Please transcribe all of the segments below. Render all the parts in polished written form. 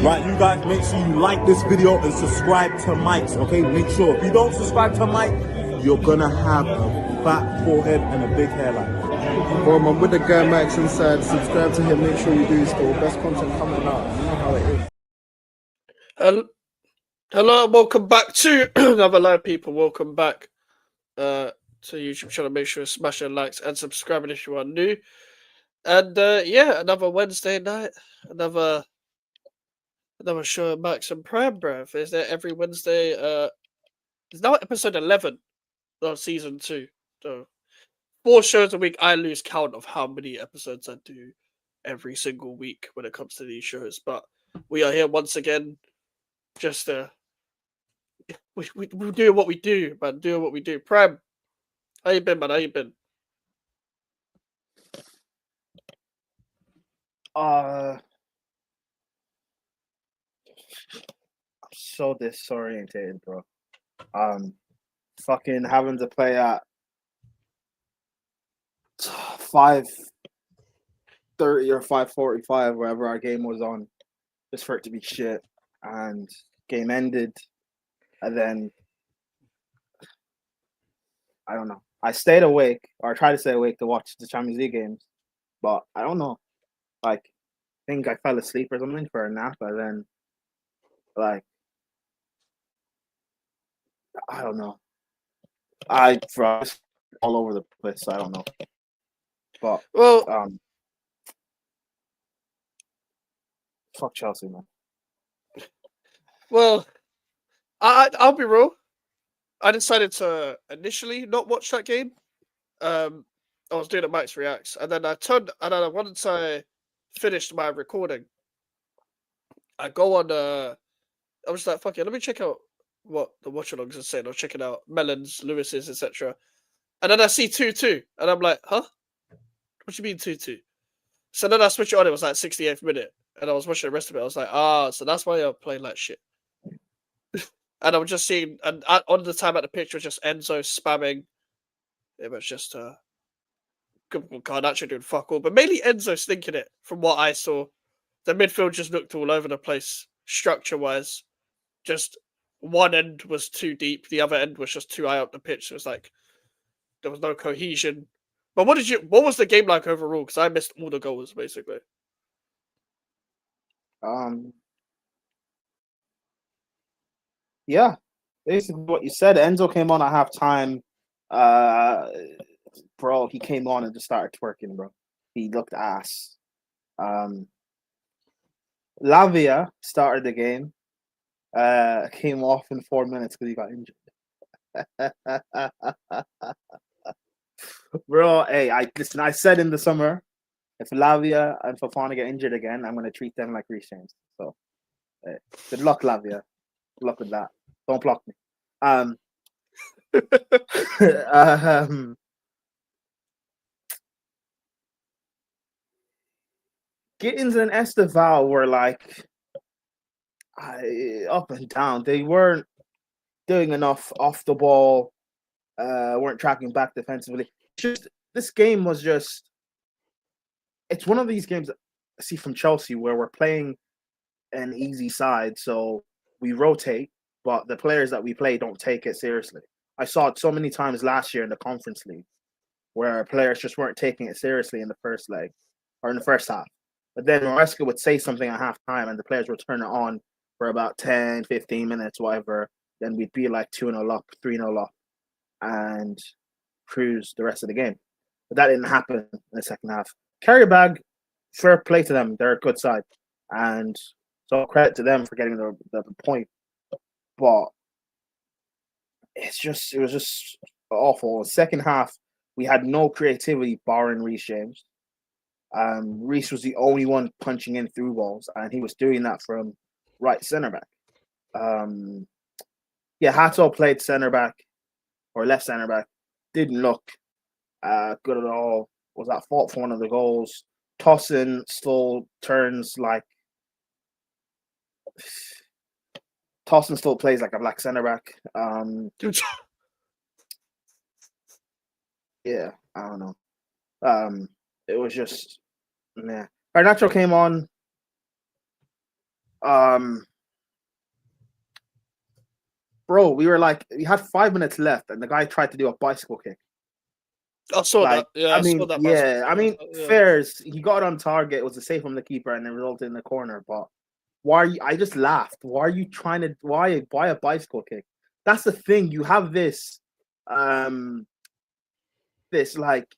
Right, you guys, make sure you like this video and subscribe to MIKEZ, okay? Make sure. If you don't subscribe to MIKEZ, you're gonna have a fat forehead and a big hairline. Boom, I'm with the guy Max inside. Subscribe to him, make sure you do still. Best content coming out. You know how it is. Hello, welcome back to another live, people. Welcome back to YouTube channel. Make sure you smash your likes and subscribing if you are new. And yeah, another Wednesday night, another show of Max and Prime, bruv. Is there every Wednesday? It's now episode 11 of season 2. So 4 shows a week. I lose count of how many episodes I do every single week when it comes to these shows. But we are here once again, just we're doing what we do, man. Doing what we do. Prime, how you been, man? How you been? I'm so disorientated, bro. Fucking having to play at 5:30 or 5:45, wherever our game was on, just for it to be shit. And game ended, and then I don't know. I stayed awake, or I tried to stay awake to watch the Champions League games, but I don't know. Like, I think I fell asleep or something for a nap, and then, like, I don't know. I was all over the place. So I don't know. But Well, fuck Chelsea, man. well, I'll be real. I decided to initially not watch that game. I was doing a Max Reacts, and then once I finished my recording, I go on. I was like, fuck it, let me check out what the watch-alongs are saying. I was checking out Melon's, Lewis's, etc. And then I see 2-2, and I'm like, huh? What do you mean 2-2? So then I switch it on. It was like 68th minute, and I was watching the rest of it. I was like, so that's why you're playing like shit. And I was just seeing, and on the time at the pitch was just Enzo spamming. It was just Garnacho doing fuck all, but mainly Enzo stinking it. From what I saw, the midfield just looked all over the place, structure-wise. Just one end was too deep, the other end was just too high up the pitch. So it was like there was no cohesion. But what was the game like overall? Because I missed all the goals basically. Yeah, basically what you said. Enzo came on at halftime. Bro, he came on and just started twerking, bro. He looked ass. Lavia started the game. Came off in 4 minutes because he got injured. Bro, hey, I said in the summer, if Lavia and Fofana get injured again, I'm gonna treat them like Reece James. So, good luck, Lavia. Good luck with that. Don't block me. Gittins and Esteval were like up and down. They weren't doing enough off the ball. Weren't tracking back defensively. Just this game was just. It's one of these games I see from Chelsea where we're playing an easy side, so we rotate, but the players that we play don't take it seriously. I saw it so many times last year in the Conference League where players just weren't taking it seriously in the first leg or in the first half. But then Maresca would say something at halftime and the players would turn it on for about 10, 15 minutes, whatever. Then we'd be like 2-0 up, 3-0 up, and cruise the rest of the game. But that didn't happen in the second half. QARABAG, fair play to them. They're a good side. And so credit to them for getting the point. But it was just awful. Second half, we had no creativity barring Reece James. Reece was the only one punching in through balls, and he was doing that from right centre back. Hato played centre back or left centre back. Didn't look good at all. Was at fault for one of the goals. Tosin still turns like Tosin still plays like a black centre back. Yeah, I don't know. It was just, nah. Garnacho came on. Bro, we had 5 minutes left, and the guy tried to do a bicycle kick. I saw Like, that. Yeah, I I mean, saw that. yeah, I mean, Yeah. fairs. He got it on target. It was a save from the keeper, and it resulted in the corner. But why are you? I just laughed. Why are you trying to? Why a bicycle kick? That's the thing. You have this, this like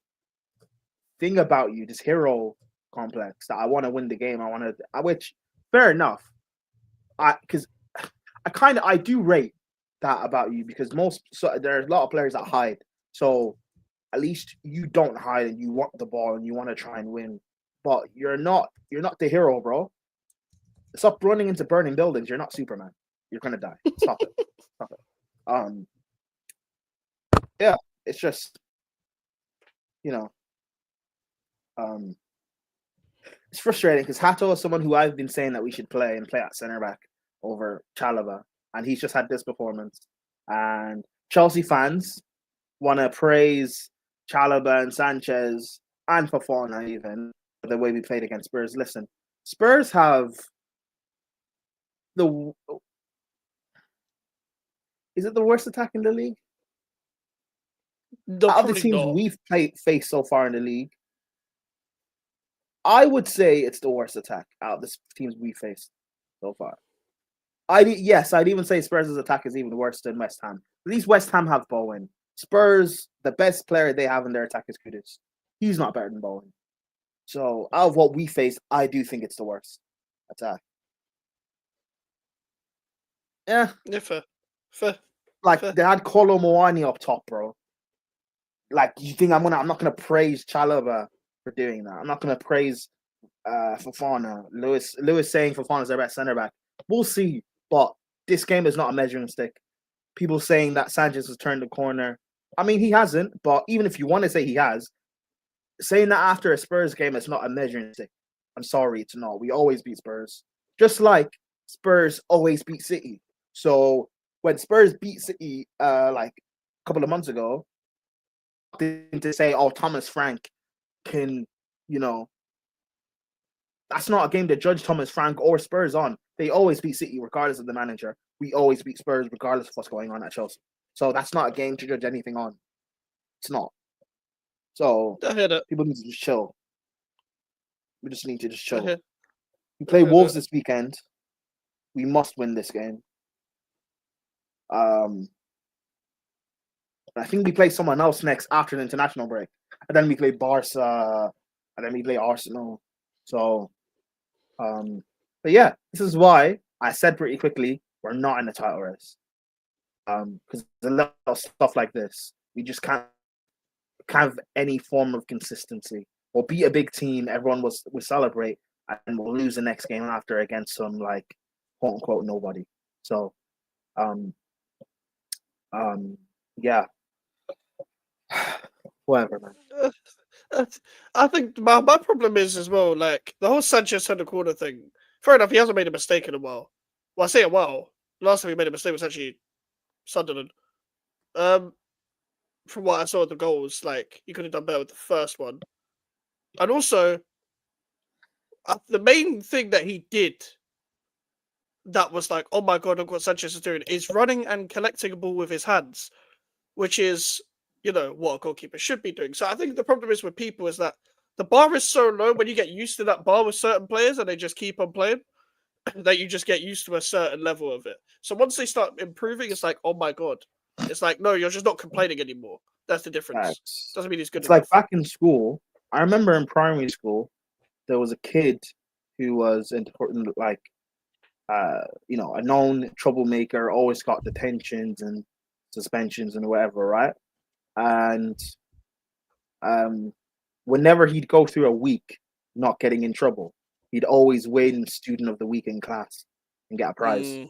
thing about you, this hero complex that I want to win the game. I want to, which fair enough. Because I do rate that about you because there's a lot of players that hide. So at least you don't hide and you want the ball and you want to try and win. But you're not the hero, bro. Stop running into burning buildings. You're not Superman. You're gonna die. Stop it. Stop it. Yeah, it's just it's frustrating because Hato is someone who I've been saying that we should play at center back over Chalaba, and he's just had this performance. And Chelsea fans want to praise Chalaba and Sanchez and Fofana even for the way we played against Spurs. Listen, Spurs have is it the worst attack in the league? No, Out of the teams we've faced so far in the league, I would say it's the worst attack out of the teams we faced so far. I'd even say Spurs' attack is even worse than West Ham. At least West Ham have Bowen. Spurs, the best player they have in their attack is Kudus. He's not better than Bowen. So out of what we faced, I do think it's the worst attack. Yeah. Fair. Like they had Kolo Muani up top, bro. Like you think I'm not gonna praise Chalaba for doing that. I'm not gonna praise Fofana. Lewis saying Fofana's their best centre back. We'll see. But this game is not a measuring stick. People saying that Sanchez has turned the corner. I mean, he hasn't, but even if you want to say he has, saying that after a Spurs game, it's not a measuring stick. I'm sorry, it's not. We always beat Spurs. Just like Spurs always beat City. So when Spurs beat City like a couple of months ago, to say, oh, Thomas Frank can, that's not a game to judge Thomas Frank or Spurs on. They always beat City regardless of the manager. We always beat Spurs regardless of what's going on at Chelsea. So that's not a game to judge anything on. It's not. So people need to just chill. We just need to just chill. We play Wolves this weekend. We must win this game. I think we play someone else next after the international break. And then we play Barca. And then we play Arsenal. So, but yeah, this is why I said pretty quickly, we're not in the title race. Because there's a lot of stuff like this. We just can't have any form of consistency. We'll beat a big team, everyone will celebrate, and we'll lose the next game after against some, like, quote unquote nobody. So, yeah. Whatever, man. I think my problem is as well, like the whole Sanchez center corner thing. Fair enough, he hasn't made a mistake in a while. Well, I say a while. Last time he made a mistake was actually Sunderland. From what I saw of the goals, like he could have done better with the first one. And also, the main thing that he did that was like, oh my god, look what Sanchez is doing, is running and collecting a ball with his hands, which is, what a goalkeeper should be doing. So I think the problem is with people is that the bar is so low when you get used to that bar with certain players and they just keep on playing, that you just get used to a certain level of it. So once they start improving, it's like, oh my god. It's like, no, you're just not complaining anymore. That's the difference. Right. Doesn't mean he's good enough. Like back in school, I remember in primary school, there was a kid who was like, a known troublemaker, always got detentions and suspensions and whatever, right? And whenever he'd go through a week not getting in trouble, he'd always win student of the week in class and get a prize.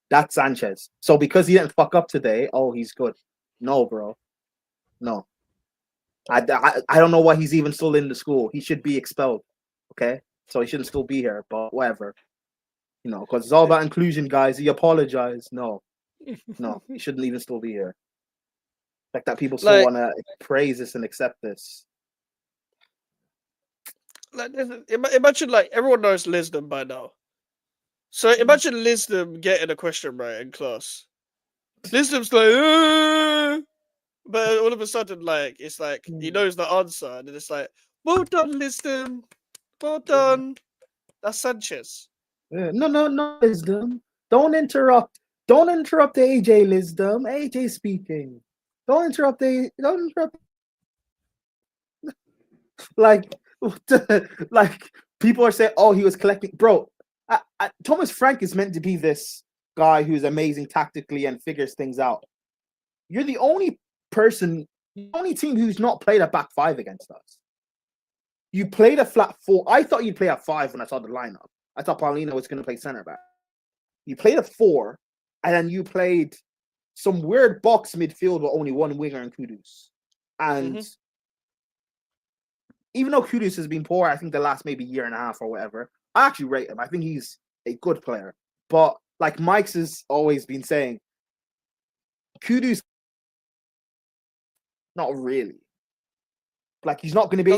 That's Sanchez. So because he didn't fuck up today, oh, he's good. No, bro. No. I don't know why he's even still in the school. He should be expelled. Okay? So he shouldn't still be here, but whatever. Because it's all about inclusion, guys. He apologized. No, he shouldn't even still be here. Like that people still want to praise this and accept this. Like, imagine, like, everyone knows Lisbon by now. So imagine Lisdom getting a question right in class. Lisdom's like, but all of a sudden, like, it's like he knows the answer, and then it's like, well done, Lisdom. Well done. That's Sanchez. No, Lisdom. Don't interrupt. Don't interrupt AJ, Lisdom. AJ speaking. Don't interrupt. Like, like people are saying, oh, he was collecting. Bro, Thomas Frank is meant to be this guy who's amazing tactically and figures things out. You're the only person, the only team who's not played a back five against us. You played a flat four. I thought you'd play a five when I saw the lineup. I thought Paulino was going to play center back. You played a four, and then you played some weird box midfield with only one winger and Kudus. And even though Kudus has been poor, I think the last maybe year and a half or whatever, I actually rate him. I think he's a good player. But like Mike's has always been saying, Kudus, not really. Like he's not going to be.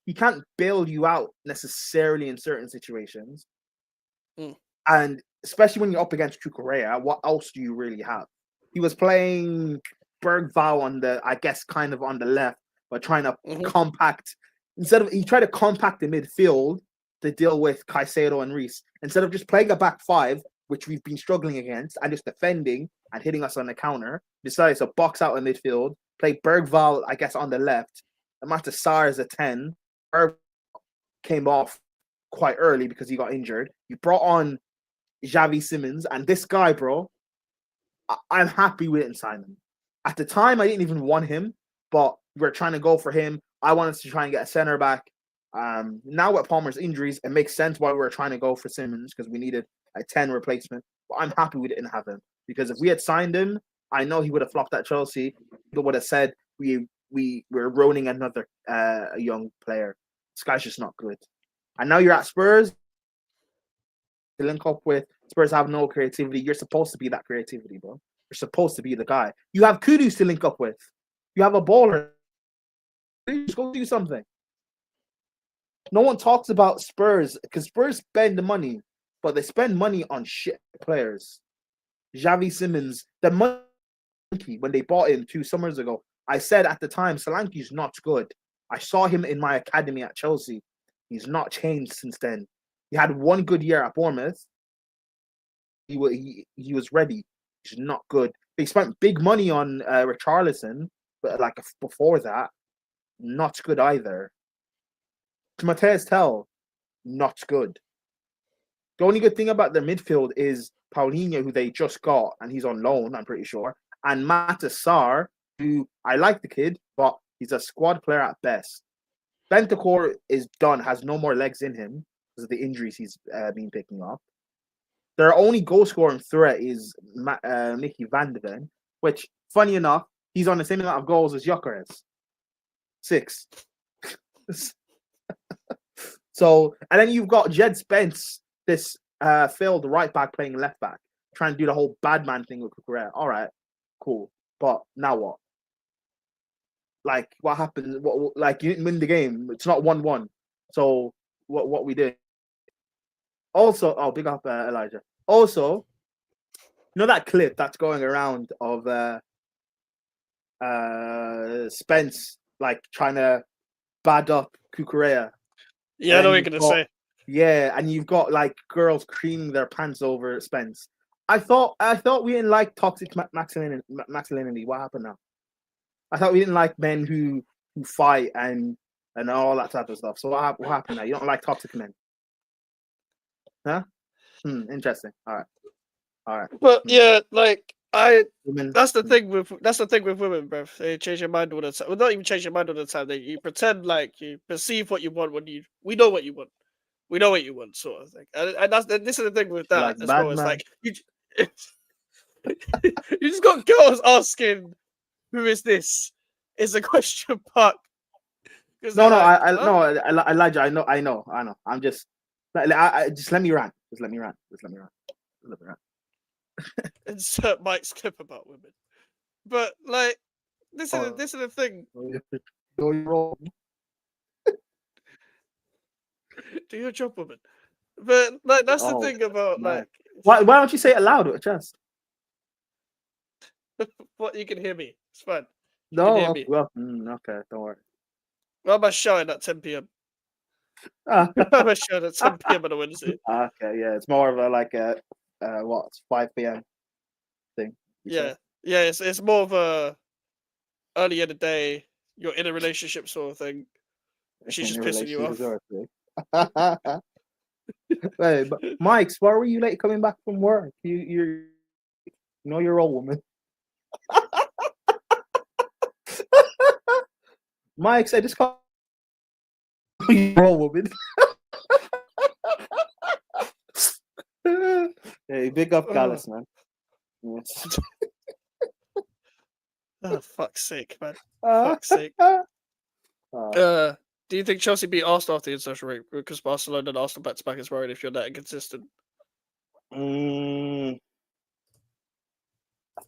He can't bail you out necessarily in certain situations. And especially when you're up against QARABAG, what else do you really have? He was playing Bergvall on the, I guess, kind of on the left, but trying to compact. He tried to compact the midfield to deal with Caicedo and Reece. Instead of just playing a back five, which we've been struggling against, and just defending and hitting us on the counter, decided to box out in midfield, play Bergvall, I guess, on the left. Amata Sarr is a 10. Berg came off quite early because he got injured. You brought on Xavi Simons, and this guy, bro, I'm happy we didn't sign him. At the time, I didn't even want him, but we're trying to go for him. I wanted to try and get a center back. Now with Palmer's injuries, it makes sense why we were trying to go for Simons because we needed a 10 replacement. But I'm happy we didn't have him because if we had signed him, I know he would have flopped at Chelsea. He would have said we're ruining another young player. This guy's just not good. And now you're at Spurs. To link up with Spurs have no creativity. You're supposed to be that creativity, bro. You're supposed to be the guy. You have Kudus to link up with. You have a baller. Just go do something. No one talks about Spurs because Spurs spend the money, but they spend money on shit players. Xavi Simons, the money when they bought him 2 summers ago, I said at the time, Solanke's not good. I saw him in my academy at Chelsea. He's not changed since then. He had 1 good year at Bournemouth. He was ready. He's not good. They spent big money on Richarlison, but like before that, not good either. Matej Tell, not good. The only good thing about their midfield is Paulinho, who they just got, and he's on loan, I'm pretty sure, and MIKEZ Sarr, who I like the kid, but he's a squad player at best. Bentancur is done, has no more legs in him because of the injuries he's been picking up. Their only goal-scoring threat is Mickey van de Ven, which, funny enough, he's on the same amount of goals as Gyökeres. 6. So, and then you've got Jed Spence, this failed right back playing left back, trying to do the whole bad man thing with Cucurella. All right, cool. But now what? Like, what happened? Like, you didn't win the game. It's not 1-1. So, what we did? Also, oh, big up Elijah. Also, you know that clip that's going around of Spence like trying to bad up Cucurella. Yeah, I know what you're gonna say. Yeah, and you've got like girls creaming their pants over Spence. I thought we didn't like toxic masculinity. What happened now? I thought we didn't like men who fight and all that type of stuff. So what happened now? You don't like toxic men? Huh? Interesting. All right. But yeah, like that's the thing with women, bro. They change their mind all the time. Well, not even change your mind all the time. You pretend like you perceive what you want when we know what you want. We know what you want, sort of thing. And this is the thing with that like as well. It's like you just got girls asking, "Who is this?" Is a question mark. No, Elijah. I know. I'm just. Just let me rant. Insert Mike's clip about women, but like this is the thing. Do your job, woman. But like that's the Oh, thing about man. like Why don't you say it loud with a chest? what you can hear me. It's fine. You can No, hear me. well, okay, don't worry. Why am I shouting at 10 p.m.? Ah, Why am I shouting at 10 p.m. on a Wednesday? okay, yeah, it's more of a like a what 5 p.m. thing. You Yeah, say? yeah. It's more of a early in the day. You're in a relationship sort of thing. It's She's in just a pissing you relationship off. as well. Wait, but Mike's, why were you late coming back from work? You know you're a woman. Mike's, I just call you're a woman. Hey, big up, Oh, Gallus, man. Yes. oh, fuck's sake, man. Uh, Fuck's sake. uh, Do you think Chelsea beat Arsenal after the international break? Because Barcelona and Arsenal back to back is worried if you're that inconsistent.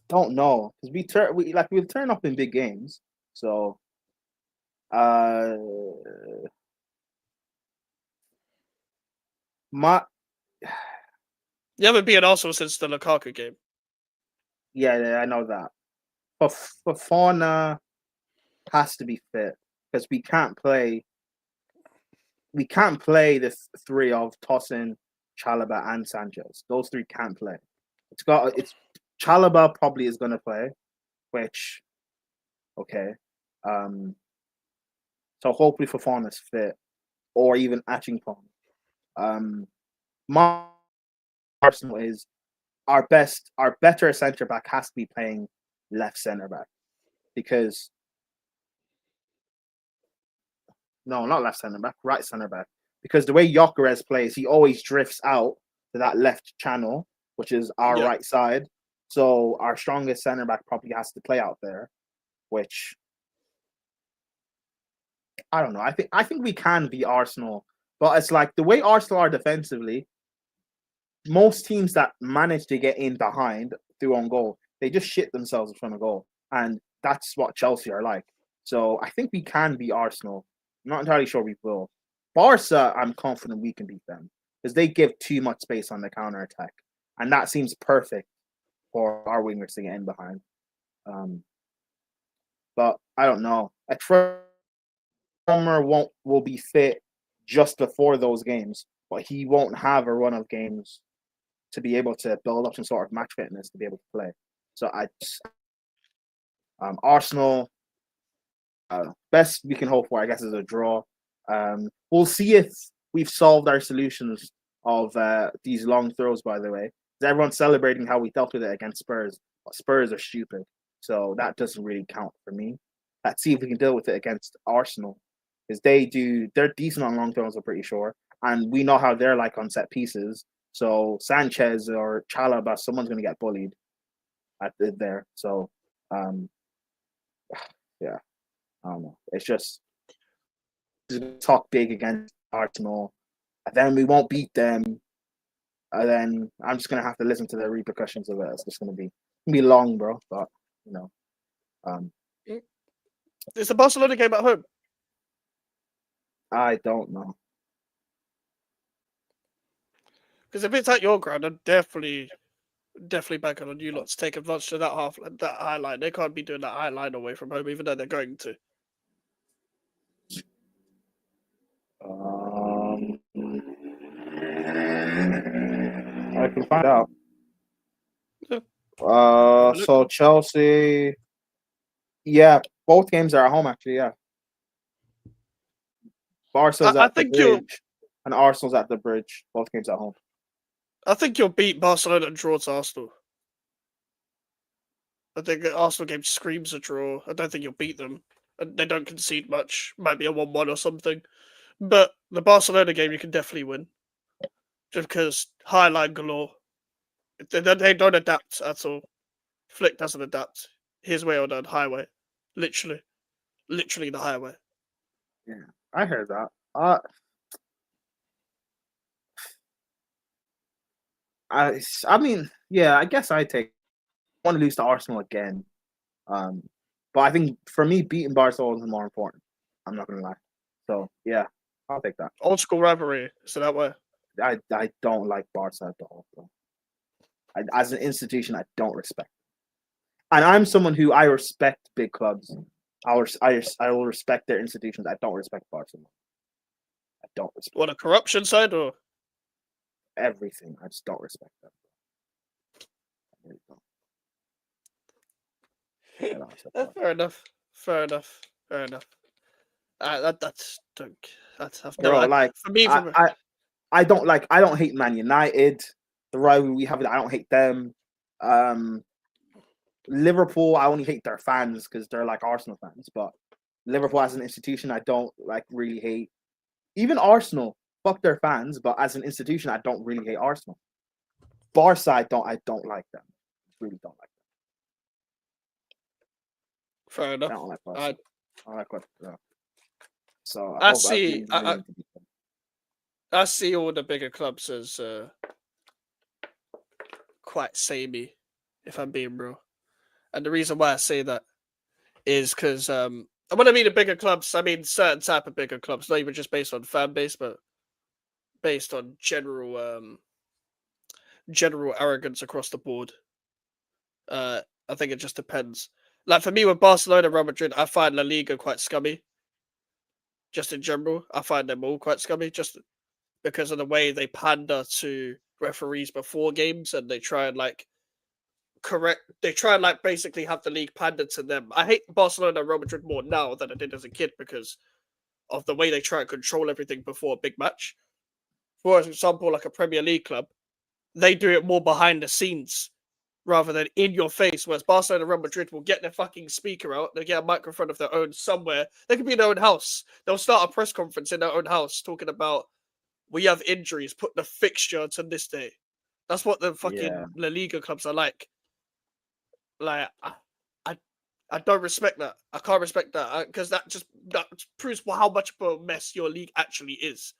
don't know because we'll turn up in big games. So, my You haven't beaten Arsenal since the Lukaku game. yeah, I know that. But Fofana has to be fit because we can't play. We can't play the three of Tosin, Chalobah, and Sanchez. Those three can't play. It's Chalobah probably is going to play, which okay. So hopefully Fofana's fit, or even Achington. My Arsenal is our better centre back has to be playing left centre back because no, not left centre back, right centre back. Because the way Gyökeres plays, he always drifts out to that left channel, which is our Yeah. right side. So our strongest centre back probably has to play out there, which I don't know. I think we can beat Arsenal, but it's like the way Arsenal are defensively. Most teams that manage to get in behind through on goal, they just shit themselves in front of goal, and that's what Chelsea are like. So I think we can beat Arsenal. I'm not entirely sure we will. Barca, I'm confident we can beat them because they give too much space on the counter attack, and that seems perfect for our wingers to get in behind. But I don't know. A Trummer will be fit just before those games, but he won't have a run of games to be able to build up some sort of match fitness to be able to play. So Arsenal, best we can hope for, I guess, is a draw. We'll see if we've solved our solutions of these long throws. By the way, everyone's celebrating how we dealt with it against Spurs. But Spurs are stupid, so that doesn't really count for me. Let's see if we can deal with it against Arsenal, because they're decent on long throws. I'm pretty sure, and we know how they're like on set pieces. So Sanchez or Chalobah, someone's going to get bullied there. So, yeah, I don't know. It's just talk big against Arsenal, and then we won't beat them. And then I'm just going to have to listen to the repercussions of it. It's just going to be long, bro. But you know, It's the Barcelona game at home. I don't know. Because if it's at your ground, I'm definitely banking on you lot to take advantage of that high line. They can't be doing that high line away from home, even though they're going to. I can find out. Yeah. So Chelsea, yeah, both games are at home actually. Yeah, Barca's I at the think you'll. bridge, and Arsenal's at the bridge. Both games at home. I think you'll beat Barcelona and draw to Arsenal. I think the Arsenal game screams a draw. I don't think you'll beat them. And they don't concede much. Might be a 1-1 or something. But the Barcelona game, you can definitely win. Just because high line galore. They don't adapt at all. Flick doesn't adapt. His way or the highway. Literally the highway. Yeah, I heard that. I mean, yeah, I guess I want to lose to Arsenal again. But I think for me, beating Barcelona is more important. I'm not gonna lie. So yeah, I'll take that. Old school rivalry. So that way. I don't like Barca at all, bro. As an institution, I don't respect. And I'm someone who I respect big clubs. I will respect their institutions. I don't respect Barcelona. I don't respect What, a corruption side or? everything. I just don't respect them. I really don't. I don't respect Barca. Fair enough. Fair enough. Fair enough. That's I've Bro, never, like for me, from I don't hate Man United. The rivalry we have, I don't hate them. Liverpool, I only hate their fans because they're like Arsenal fans. But Liverpool as an institution, I don't like really hate. Even Arsenal, fuck their fans. But as an institution, I don't really hate Arsenal. Barca, I don't like them. Really don't like fair them. enough. I don't like Barca. I I don't like what. So I hope see. really into them. I see all the bigger clubs as quite samey, if I'm being real. And the reason why I say that is because and when I mean the bigger clubs, I mean certain type of bigger clubs, not even just based on fan base, but based on general arrogance across the board. I think it just depends. Like for me with Barcelona and Real Madrid, I find La Liga quite scummy. Just in general, I find them all quite scummy, just because of the way they pander to referees before games, and they try and like basically have the league pander to them. I hate Barcelona and Real Madrid more now than I did as a kid because of the way they try and control everything before a big match. For example, like a Premier League club, they do it more behind the scenes rather than in your face, whereas Barcelona and Real Madrid will get their fucking speaker out, they get a microphone of their own somewhere. They could be in their own house. They'll start a press conference in their own house talking about, we have injuries, put the fixture to this day. That's what the fucking La Liga clubs are like. Like, I don't respect that. I can't respect that because that proves how much of a mess your league actually is.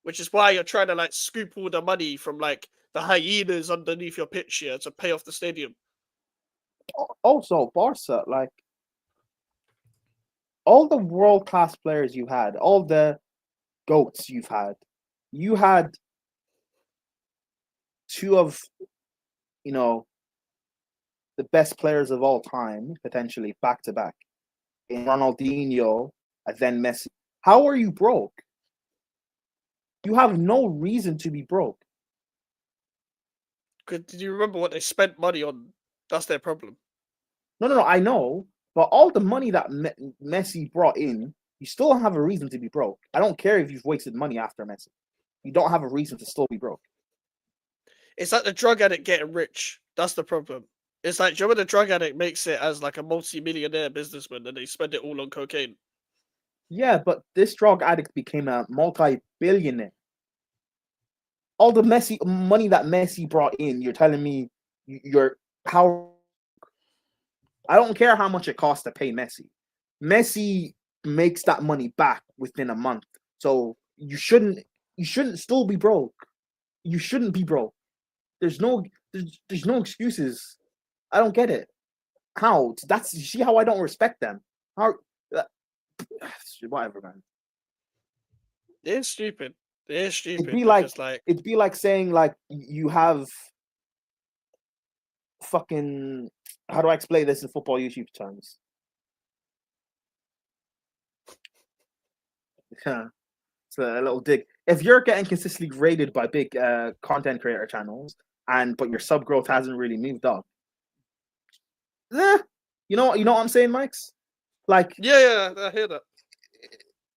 Which is why you're trying to like scoop all the money from like the hyenas underneath your pitch here to pay off the stadium. Also, Barca, like all the world class players you had, all the goats you had two of, the best players of all time, potentially back to back, in Ronaldinho and then Messi. How are you broke? You have no reason to be broke. Did you remember what they spent money on? That's their problem. No, I know. But all the money that Messi brought in, you still have a reason to be broke. I don't care if you've wasted money after Messi. You don't have a reason to still be broke. It's like the drug addict getting rich. That's the problem. It's like, do you know when the drug addict makes it as like a multi-millionaire businessman and they spend it all on cocaine? Yeah, but this drug addict became a multi-billionaire. All the money that Messi brought in, you're telling me how? I don't care how much it costs to pay Messi. Messi makes that money back within a month. So you shouldn't still be broke. You shouldn't be broke. There's no excuses. I don't get it. How? You see how I don't respect them? How? Whatever, man. It's stupid. It's stupid. It'd be like saying like you have fucking. How do I explain this in football YouTube terms? Yeah, it's a little dig. If you're getting consistently rated by big content creator channels, but your sub growth hasn't really moved up, you know what I'm saying, Mikes? Like, yeah, I hear that.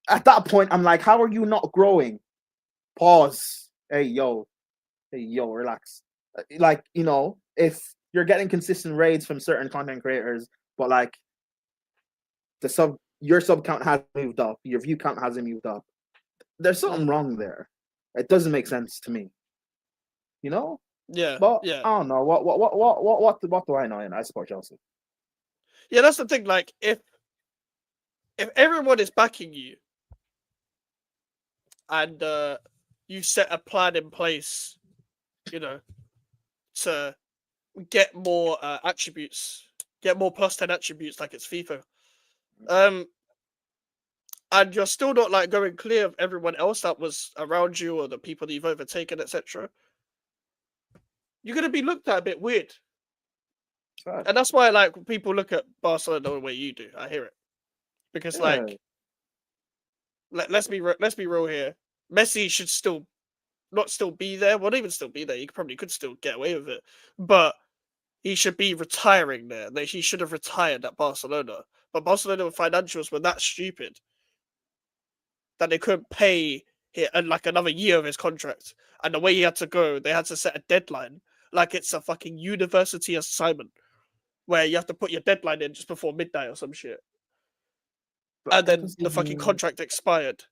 At that point, I'm like, how are you not growing? Pause. Hey yo, relax. Like, if you're getting consistent raids from certain content creators, but like your sub count hasn't moved up, your view count hasn't moved up, there's something wrong there. It doesn't make sense to me. Yeah. But yeah. I don't know. What do I know? And I support Chelsea. Yeah, that's the thing. Like, if everyone is backing you, and you set a plan in place, to get more attributes, get more +10 attributes, like it's FIFA. and you're still not like going clear of everyone else that was around you or the people that you've overtaken, etc., you're gonna be looked at a bit weird. And that's why like people look at Barcelona the way you do. I hear it. Because like let's be real here. Messi should still not still be there. Well, not even still be there. He probably could still get away with it. But he should be retiring there. Like, he should have retired at Barcelona. But Barcelona financials were that stupid that they couldn't pay him like another year of his contract. And the way he had to go, they had to set a deadline. Like it's a fucking university assignment where you have to put your deadline in just before midnight or some shit. But And then the fucking contract expired.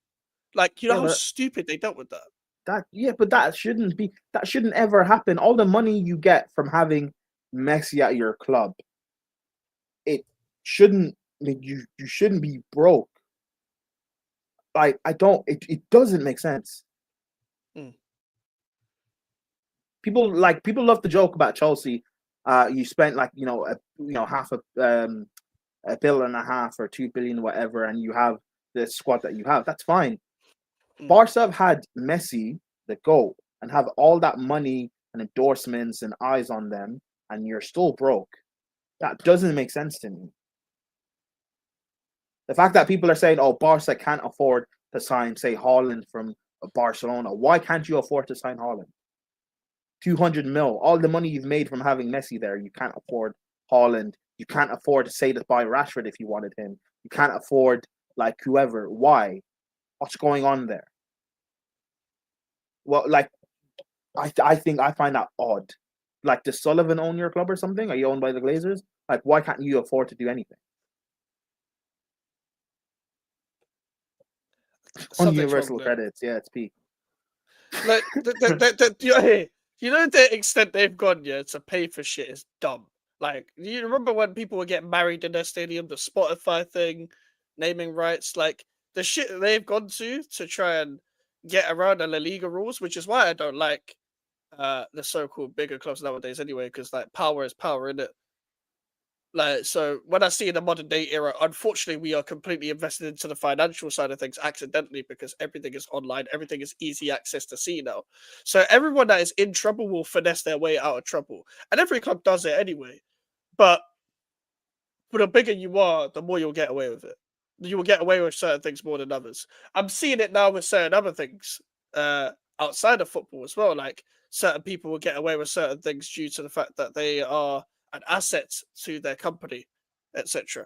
Like, you know how stupid they dealt with that? But that shouldn't ever happen. All the money you get from having Messi at your club, it shouldn't, you shouldn't be broke. Like, it doesn't make sense. People love to joke about Chelsea. You spent like half $1.5 billion or 2 billion, whatever, and you have the squad that you have. That's fine. Barca have had Messi, the GOAT, and have all that money and endorsements and eyes on them, and you're still broke. That doesn't make sense to me. The fact that people are saying, "Oh, Barca can't afford to sign, say, Haaland from Barcelona." Why can't you afford to sign Haaland? 200 mil, all the money you've made from having Messi there, you can't afford Haaland. You can't afford to say to buy Rashford if you wanted him. You can't afford like whoever. Why? What's going on there? Well, like, I think I find that odd. Like, does Sullivan own your club or something? Are you owned by the Glazers? Like, why can't you afford to do anything? On universal credits, yeah, it's peak. Like, you know the extent they've gone, yeah, to pay for shit is dumb. Like, you remember when people were getting married in their stadium, the Spotify thing, naming rights, like the shit that they've gone to try and get around the La Liga rules, which is why I don't like the so-called bigger clubs nowadays anyway, because like power is power, in it. Like, so when I see in the modern day era, unfortunately, we are completely invested into the financial side of things accidentally because everything is online, everything is easy access to see now. So everyone that is in trouble will finesse their way out of trouble, and every club does it anyway. But the bigger you are, the more you'll get away with it. You will get away with certain things more than others. I'm seeing it now with certain other things outside of football as well. Like, certain people will get away with certain things due to the fact that they are an asset to their company, etc.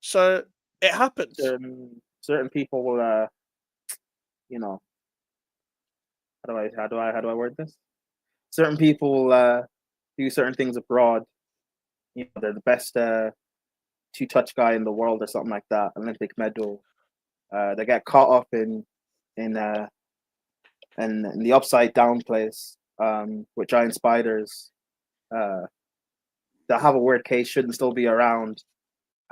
So it happens. Certain people will, how do I word this? Certain people will do certain things abroad. They're the best two-touch guy in the world or something like that, Olympic medal. They get caught up in the upside down place with giant spiders. They'll have a weird case, shouldn't still be around,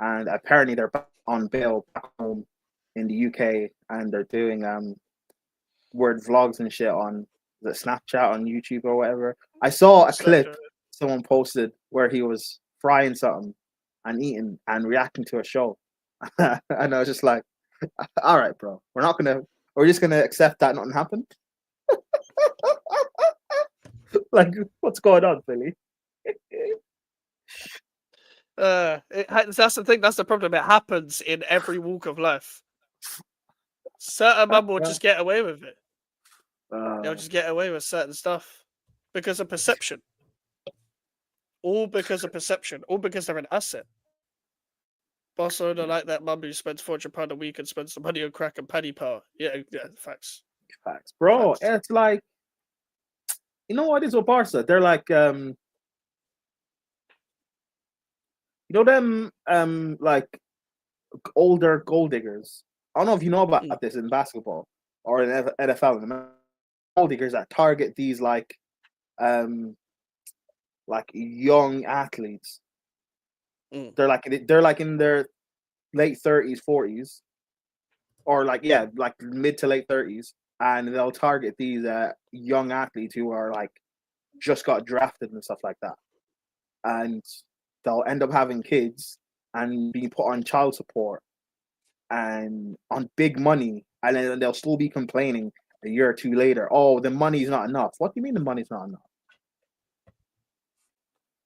and apparently they're back on bail back home in the UK, and they're doing weird vlogs and shit on the Snapchat, on YouTube or whatever. I saw a clip someone posted where he was frying something and eating and reacting to a show, and I was just like, "All right, bro, we're just gonna accept that nothing happened." Like, what's going on, Billy? That's the thing. That's the problem. It happens in every walk of life. Certain men will just get away with it. They'll just get away with certain stuff because of perception. All because of perception. All because they're an asset. Barcelona like that mum who spends £400 a week and spends some money on crack and paddy power. Yeah, facts. Facts, bro. Facts. It's like, you know what it is with Barca? They're like, them like older gold diggers. I don't know if you know about this in basketball or in NFL. Gold diggers that target these like young athletes. They're like in their late 30s, 40s, or like mid to late 30s, and they'll target these young athletes who are like just got drafted and stuff like that, and they'll end up having kids and being put on child support and on big money, and then they'll still be complaining a year or two later. Oh, the money's not enough. What do you mean the money's not enough?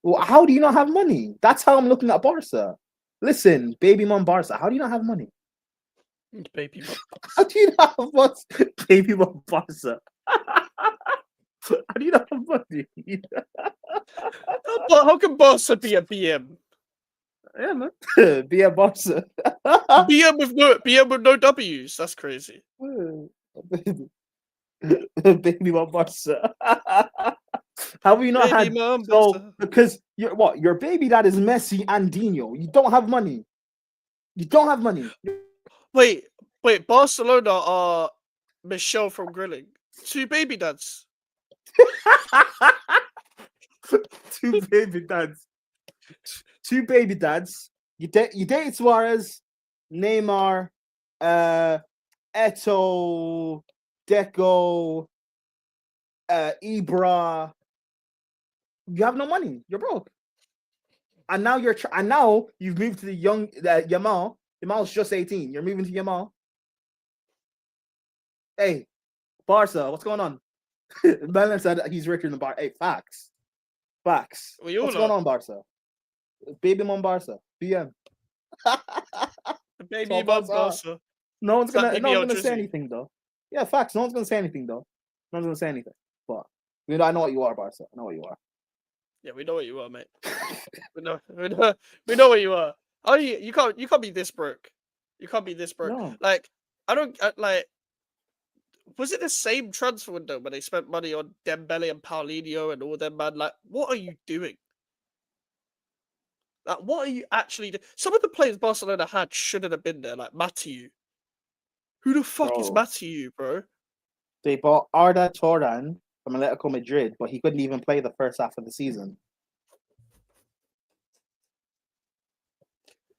Well, how do you not have money? That's how I'm looking at Barca. Listen, baby mom Barca, how do you not have money? Baby mom. How do you not have what? Baby mom Barca. How do you not have money? How can Barca be a BM? Yeah, man. Be a Barca. BM with no W's. That's crazy. Baby mom Barca. How have you not Baby had mom so Barca. because your baby dad is Messi and Dino. You don't have money. You don't have money. Wait. Barcelona are Michelle from Grilling. 2 baby dads. Two baby dads. Two baby dads. You date Suarez, Neymar, Eto, Deco, Ibra. You have no money. You're broke. And now you've moved to the young Yamal. Yamal's just 18. You're moving to Yamal. Hey, Barca, what's going on? Melon said that he's richer than Barca. Hey, facts. Facts. What's going on, Barca? Baby mom Barca. BM. Baby mom Barca. No one's gonna say Drizzy. anything though. Yeah, facts. No one's gonna say anything though. No one's gonna say anything. But I know what you are, Barca. I know what you are. Yeah, we know what you are, mate. we know what you are. Oh, you can't be this broke. You can't be this broke. No. Like, I don't like. Was it the same transfer window when they spent money on Dembele and Paulinho and all them, man? Like, what are you doing? Like, what are you actually doing? Some of the players Barcelona had shouldn't have been there, like Mathieu. Who the fuck is Mathieu, bro? They bought Arda Turan from Atletico Madrid, but he couldn't even play the first half of the season.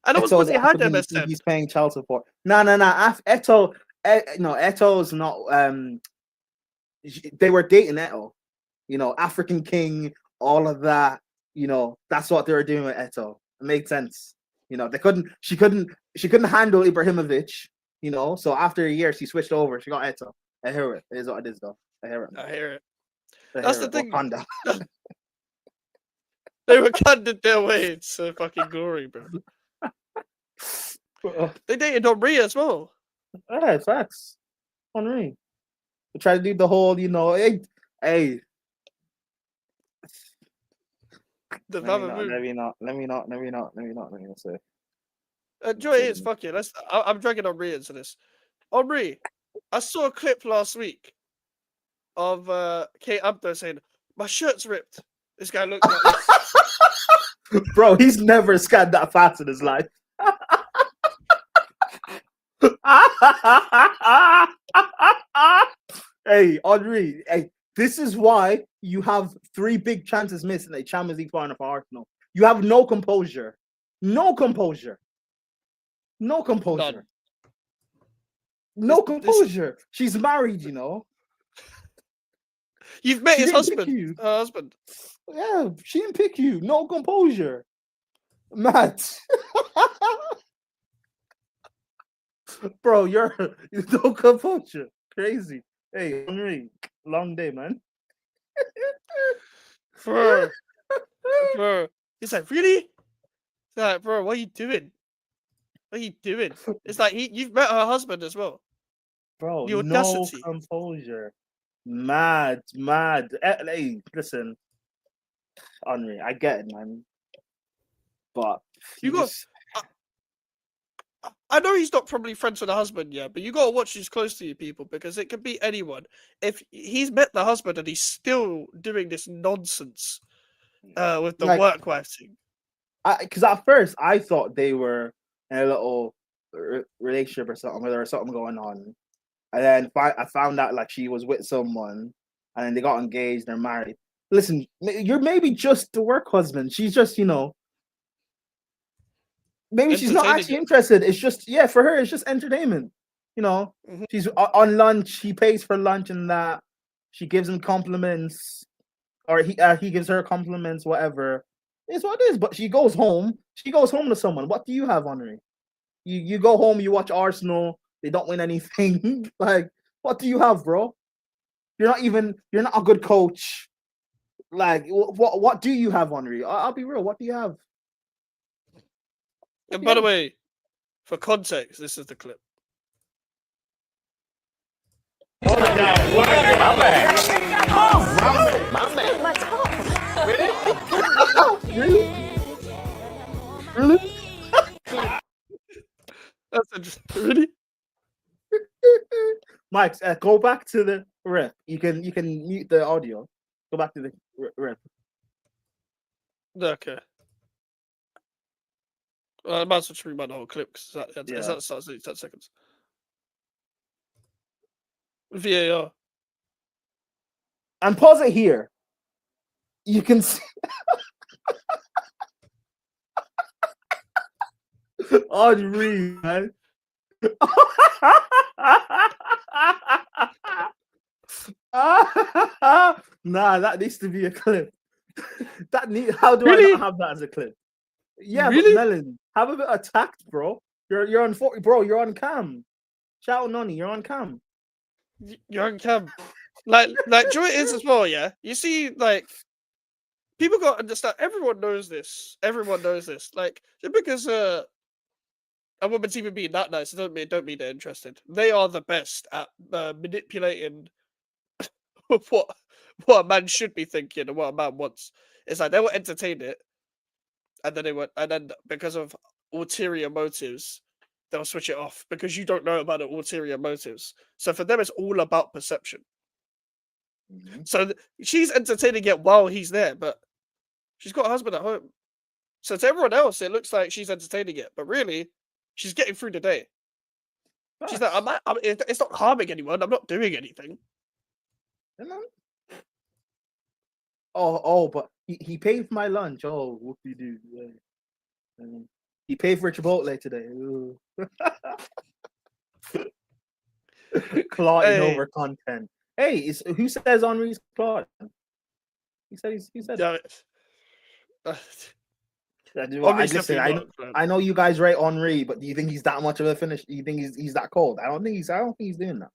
And it was what they had MSN. He's paying child support. No. Eto's not. They were dating Eto. You know, African king, all of that. You know, that's what they were doing with Eto. It made sense. You know, she couldn't handle Ibrahimovic. You know, so after a year, she switched over. She got Eto. I hear it. It is what it is, though. I hear it. That's the thing. Wakanda. They were candid their way to fucking glory, bro. They dated Henri as well. Yeah, facts. Henri. They tried to do the whole, you know, hey. Let me not say. Joy is fuck it. I'm dragging Henri into this. Henri, I saw a clip last week of Kate Abdo saying, "My shirt's ripped." This guy looks like this. Bro, he's never scanned that fast in his life. Hey, Henri, hey, this is why you have 3 big chances missed in the Champions League final for Arsenal. You have no composure. No composure. She's married, you know. You've met his husband. Husband. Yeah, she didn't pick you. No composure. Matt. Bro, you're no composure. Crazy. Hey, Henri, long day, man. Bro. He's like, really? He's like, bro, what are you doing? It's like you've met her husband as well. Bro, the audacity. No composure. Mad. Hey, listen, Henri, I get it, man. But I know he's not probably friends with the husband yet, but you gotta watch who's close to you, people, because it could be anyone. If he's met the husband and he's still doing this nonsense with the work wife thing. Because at first I thought they were in a little relationship or something, where there was something going on, and then I found out like she was with someone, and then they got engaged, they're married. Listen, you're maybe just the work husband. She's just, you know, maybe she's not actually interested. It's just, yeah, for her, it's just entertainment. You know, she's on lunch. He pays for lunch and that. She gives him compliments, or he gives her compliments. Whatever, it's what it is. But she goes home. She goes home to someone. What do you have, Henri? You go home, you watch Arsenal, they don't win anything. Like, what do you have, bro? You're not a good coach. Like, what do you have, Henry? I'll be real. What do you have? And by the way, for context, this is the clip. My top. Really? That's interesting. Really? Mike, go back to the rep. You can mute the audio. Go back to the rep. Okay. I might as well just rewind the whole clip because that starts at 10 seconds. VAR. And pause it here. You can see. Henry, man. Nah, that needs to be a clip. How do I not have that as a clip? Yeah, Really? but Melon, have a bit of tact, bro. You're on 40, bro. You're on cam. Shout out Nonny, you're on cam. You're on cam. Like, do you know what it is as well, yeah? You see, like, people got to understand, everyone knows this. Everyone knows this. Like, just because a woman's even being that nice, don't mean they're interested. They are the best at manipulating what a man should be thinking and what a man wants. It's like they will entertain it, and then because of ulterior motives, they'll switch it off because you don't know about the ulterior motives. So for them, it's all about perception. Mm-hmm. So she's entertaining it while he's there, but she's got a husband at home. So to everyone else, it looks like she's entertaining it, but really, she's getting through the day. She's like, it's not harming anyone. I'm not doing anything. Oh, but he paid for my lunch. Oh, what do you do? Yeah. He paid for Chipotle today. Clawing over content. Hey, who says Henry's clawing? He said. Yeah. I know you guys rate Henry, but do you think he's that much of a finish? Do you think he's that cold? I don't think he's doing that.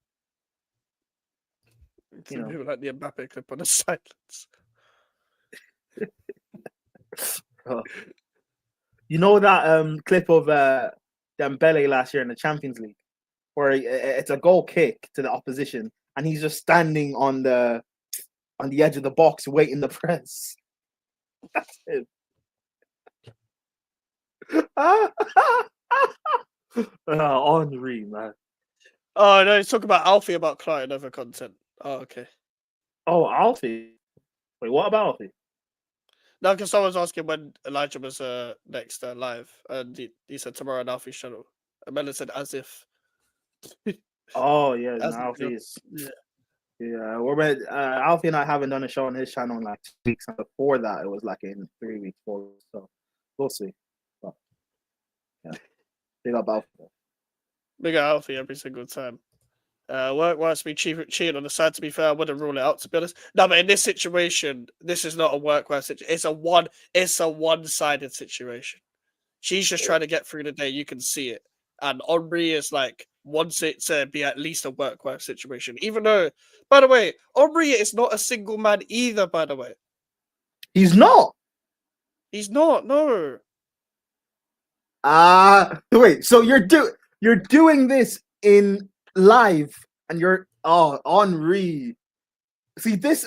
You know, people like the Mbappe clip on the silence. You know that clip of Dembele last year in the Champions League, where it's a goal kick to the opposition, and he's just standing on the edge of the box waiting to press. That's it. Henry, man. Oh no, he's talking about Alfie about client over content. Oh, okay. Oh, Alfie. Wait, what about Alfie? No, because someone's asking when Elijah was next live, and he said tomorrow on Alfie's channel. And Melon said as if. Oh yeah, as Alfie is. Yeah. Alfie and I haven't done a show on his channel in like 2 weeks, and before that it was like in 3 weeks, 4 weeks. So we'll see. But, yeah, big up Alfie. Big up Alfie every single time. Work wants me cheating on the side. To be fair, I wouldn't rule it out. To be honest, no, but in this situation, this is not a work-wise situation. It's a one-sided situation. She's just trying to get through the day. You can see it, and Henry is like wants it to be at least a work-wise situation. Even though, by the way, Henry is not a single man either. By the way, he's not. He's not. No. Wait. So you're doing this in live, and you're Henry. See this?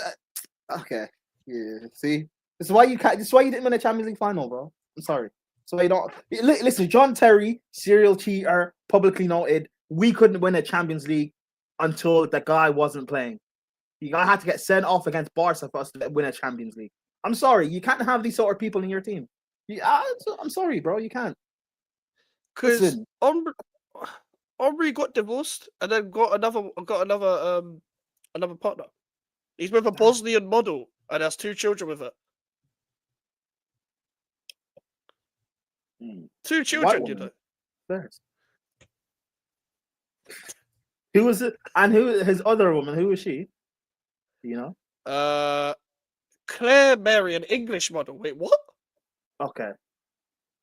Okay, yeah. See, this is why you can't. This is why you didn't win a Champions League final, bro. I'm sorry. So you don't listen. John Terry, serial cheater, publicly noted. We couldn't win a Champions League until the guy wasn't playing. You had to get sent off against Barca for us to win a Champions League. I'm sorry, you can't have these sort of people in your team. I'm sorry, bro. You can't. Because Henry got divorced and then got another partner. He's with a Bosnian model and has 2 children with her. 2 children, you know. First. Who was it? And who his other woman? Who was she? Do you know? Claire Mary, an English model. Wait, what? Okay.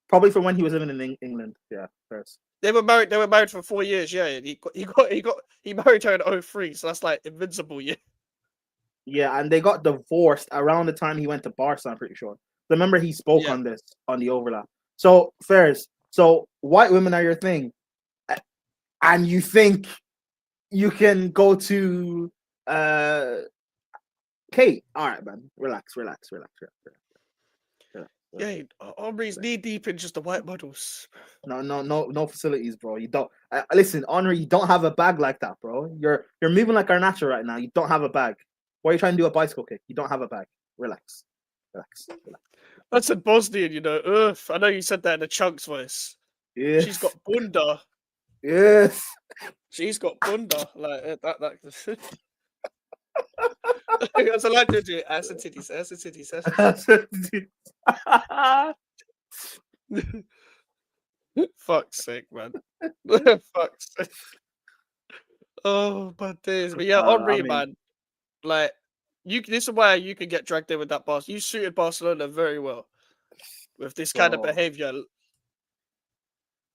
Probably from when he was living in England. Yeah, first. They were married. They were married for 4 years. Yeah, and he married her in 2003. So that's like invincible. Yeah. Yeah, and they got divorced around the time he went to Barca, I'm pretty sure. Remember he spoke Yeah. on this on the overlap. So Fairs, so white women are your thing. And you think you can go to Kate. All right, man. Relax. Yeah, Henri's knee deep in just the white models. No facilities, bro. You don't listen, Henri, you don't have a bag like that, bro. You're moving like Garnacho right now. You don't have a bag. Why are you trying to do a bicycle kick? You don't have a bag. Relax. That's in Bosnian, you know. Ugh, I know you said that in a Chunks voice. Yes. She's got bunda. Yes. She's got bunda. Like that. That's a like to do. Ass and titties. Fuck's sake, man. Fuck's sake. Oh, my days. But yeah, Henri, man. Like, this is why you can get dragged in with that boss. You suited Barcelona very well with this kind of behavior.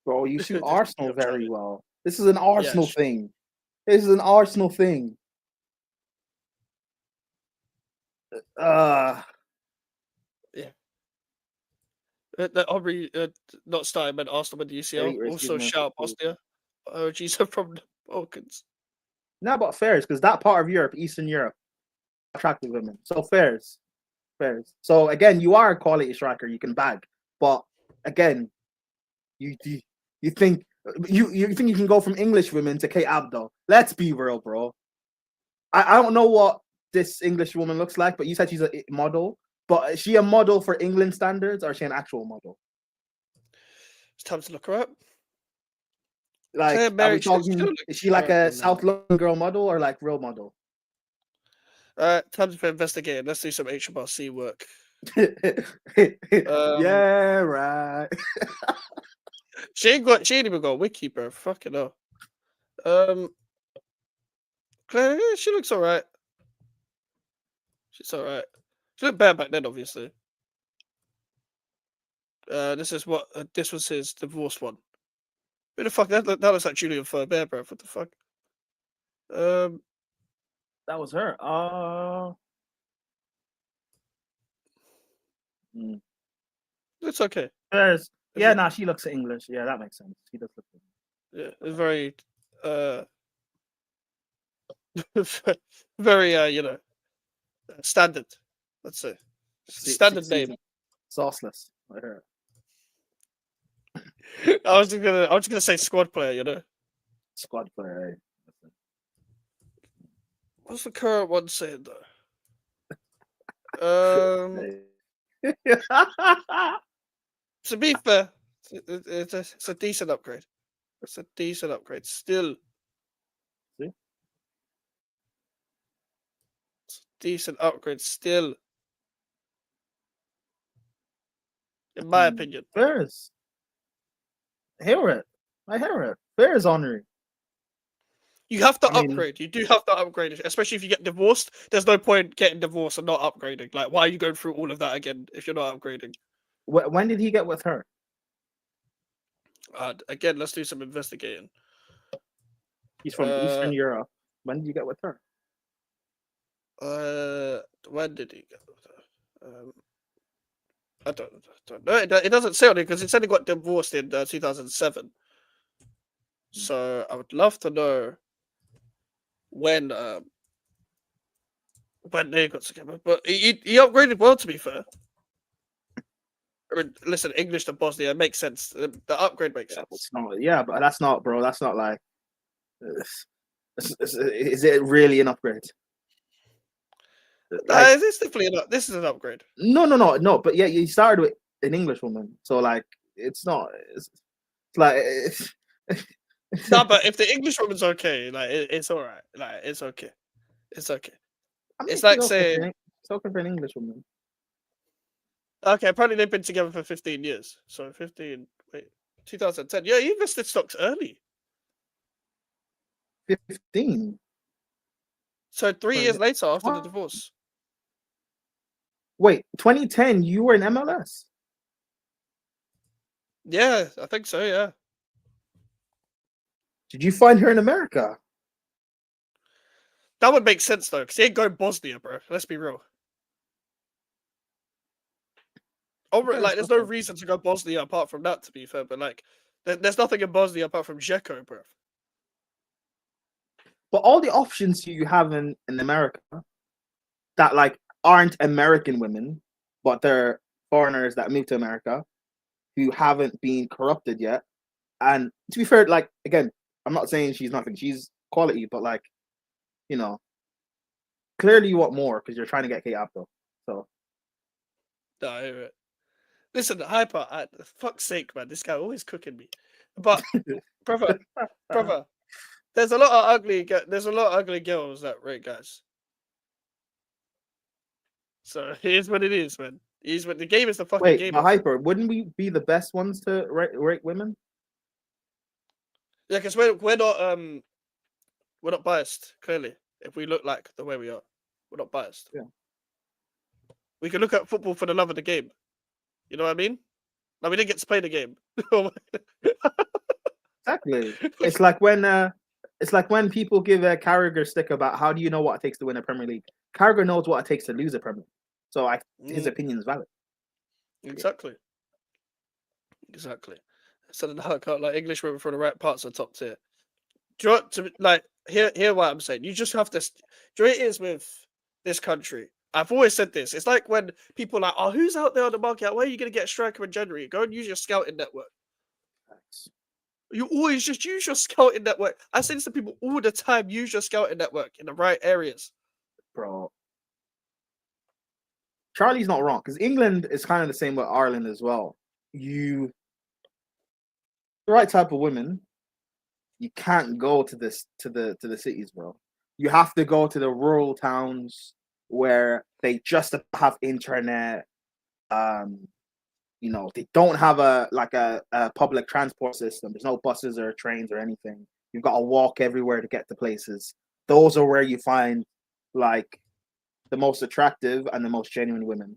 Bro, you suit Arsenal very well. This is an Arsenal thing. This is an Arsenal thing. Yeah. That Henri not starting meant Arsenal with the UCL. Also, shout out Bosnia. OGs are from the Balkans. No, but Fairs, because that part of Europe, Eastern Europe, attractive women. So Fairs. So again, you are a quality striker. You can bag, but again, you think you think you can go from English women to Kate Abdo? Let's be real, bro. I don't know what this English woman looks like, but you said she's a model. But is she a model for England standards, or is she an actual model? It's time to look her up. Like, are we talking, is she like a South London girl model or like real model? Time for investigating. Let's do some HMRC work. Yeah, right. She ain't even got a wiki, bro. Fucking hell. Claire, yeah, she looks alright. She's alright. She looked bad back then, obviously. This was his divorce one. Who the fuck? That looks like Julian Faubert, bro. What the fuck? That was her. It's okay. Yeah, nah, she looks English. Yeah, that makes sense. She does look English. Yeah, it's very, very, standard. Let's say standard name. Sauceless. I heard. I was just gonna say squad player. You know. Squad player. What's the current one saying though? To be fair, it's a decent upgrade. It's a decent upgrade. Still. See? It's a decent upgrade. Still. In my opinion. Fairs. I hear it. Fairs Henri. You have to upgrade. You do have to upgrade, especially if you get divorced. There's no point getting divorced and not upgrading. Like, why are you going through all of that again if you're not upgrading? When did he get with her? Again, let's do some investigating. He's from Eastern Europe. When did you get with her? When did he get with her? I don't know. It doesn't say on it because it said he got divorced in 2007. So I would love to know when they got together. But he upgraded well, to be fair. I mean, listen, English to Bosnia makes sense. The upgrade makes sense. But that's not, bro. That's not like. Is it really an upgrade? Like, this is an upgrade. No. But yeah, you started with an English woman, so like it's not. It's like. No, but if the English woman's okay, like it's all right. Like it's okay. It's okay. It's like saying it's okay for an English woman. Okay, apparently they've been together for 15 years. So 2010. Yeah, he invested stocks early. 15. So 3 years later after the divorce. Wait, 2010, you were in MLS? Yeah, I think so, yeah. Did you find her in America? That would make sense though, because he ain't going Bosnia, bro. Let's be real. Like, there's no reason to go Bosnia apart from that, to be fair. But like, there's nothing in Bosnia apart from Dzeko, bro. But all the options you have in America that like aren't American women, but they're foreigners that moved to America who haven't been corrupted yet. And to be fair, like again, I'm not saying she's nothing. She's quality, but like, you know, clearly you want more because you're trying to get Kate Apple. So No, I hear it. Listen, Hyper, fuck's sake, man, this guy always cooking me. But brother, there's a lot of ugly girls that rate guys. So here's what it is, man. Here's what the game is. The fucking game. But Hyper, wouldn't we be the best ones to rate women? Yeah, because we're not biased. Clearly, if we look like the way we are, we're not biased. Yeah. We can look at football for the love of the game. You know what I mean? Like, we didn't get to play the game. Exactly. It's like when people give a Carragher stick about how do you know what it takes to win a Premier League. Carragher knows what it takes to lose a Premier League. So his opinion is valid. Exactly. So now I got like English women from the right parts of the top tier. Do you want to like hear what I'm saying? You just have to. Do you know what it is with this country? I've always said this. It's like when people are like, "Oh, who's out there on the market? Where are you going to get a striker in January? Go and use your scouting network." Thanks. You always just use your scouting network. I say this to people all the time. Use your scouting network in the right areas, Bro. Charlie's not wrong because England is kind of the same with Ireland as well. The right type of women, you can't go to the cities, bro. You have to go to the rural towns where they just have internet. You know, they don't have a public transport system. There's no buses or trains or anything. You've got to walk everywhere to get to places. Those are where you find like the most attractive and the most genuine women,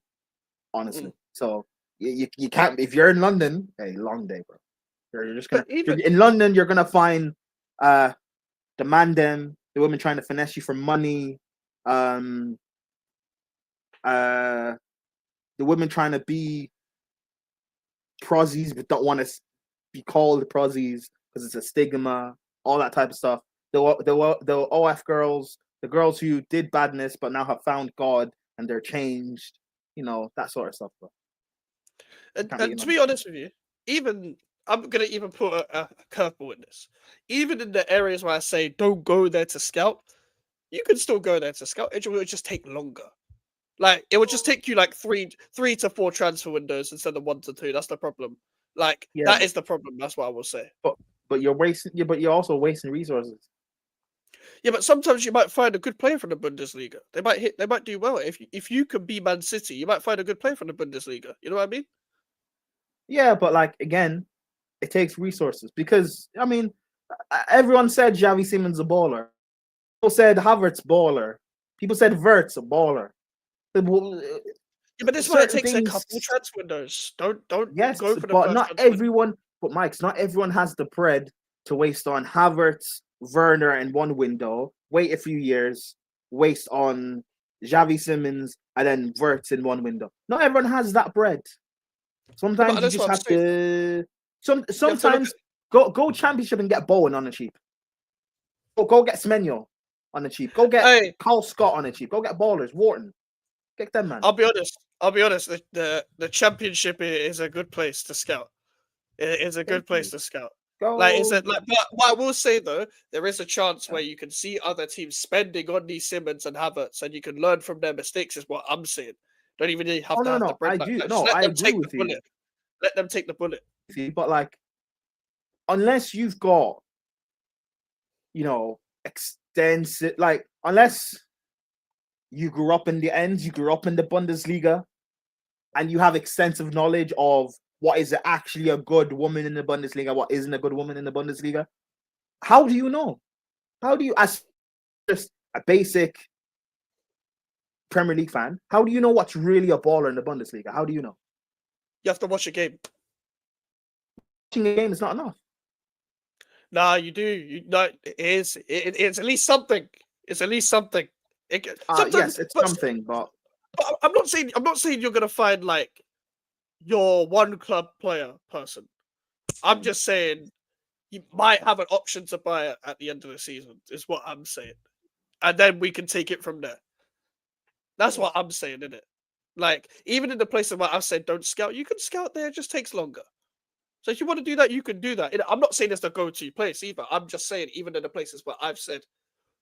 honestly. So you can't, if you're in London, hey, long day, bro. You're just gonna in London, you're gonna find the the women trying to finesse you for money, the women trying to be prozzies but don't want to be called prozzies because it's a stigma, all that type of stuff. The OF girls, the girls who did badness but now have found God and they're changed, you know, that sort of stuff, bro. And to be honest with you, even I'm gonna even put a curveball in this. Even in the areas where I say don't go there to scout, you can still go there to scout. It will just take longer. Like it would just take you like three to four transfer windows instead of 1 to 2. That's the problem. Like that is the problem. That's what I will say. But you're wasting. Yeah, but you're also wasting resources. Yeah, but sometimes you might find a good player from the Bundesliga. They might do well. If you can be Man City, you might find a good player from the Bundesliga. You know what I mean? Yeah, but like again, it takes resources because I mean, everyone said Xavi Simons a baller. People said Havertz baller. People said Verts a baller. Yeah, but this one it takes a couple transfer windows. Don't go for the but not everyone. But Mike's not everyone has the bread to waste on Havertz, Werner in one window. Wait a few years, waste on Xavi Simons and then Verts in one window. Not everyone has that bread. Sometimes you just have to. Sometimes go championship and get Bowen on the cheap. Go get Semenyo on the cheap. Go get Carl Scott on the cheap. Go get ballers. Wharton. Get them, man. I'll be honest. The championship is a good place to scout. It is a good place to scout. But what I will say though, there is a chance where you can see other teams spending on these Simmons and Havertz, and you can learn from their mistakes. Is what I'm saying. Don't even really have to have the break. I agree with you. Let them take the bullet. But like, unless you've got, you know, extensive, like, unless you grew up in the ends, you grew up in the Bundesliga, and you have extensive knowledge of what is actually a good woman in the Bundesliga, what isn't a good woman in the Bundesliga. How do you know? How do you, as just a basic Premier League fan, how do you know what's really a baller in the Bundesliga? How do you know? You have to watch a game. Watching a game is not enough. Nah, you do. It's at least something. It's at least something. Sometimes, yes, it's something, but I'm not saying you're gonna find like your one club player person. I'm just saying you might have an option to buy it at the end of the season. Is what I'm saying, and then we can take it from there. That's what I'm saying, isn't it? Like even in the places where I've said don't scout, you can scout there. It just takes longer. So if you want to do that, you can do that. I'm not saying it's the go-to place either. I'm just saying even in the places where I've said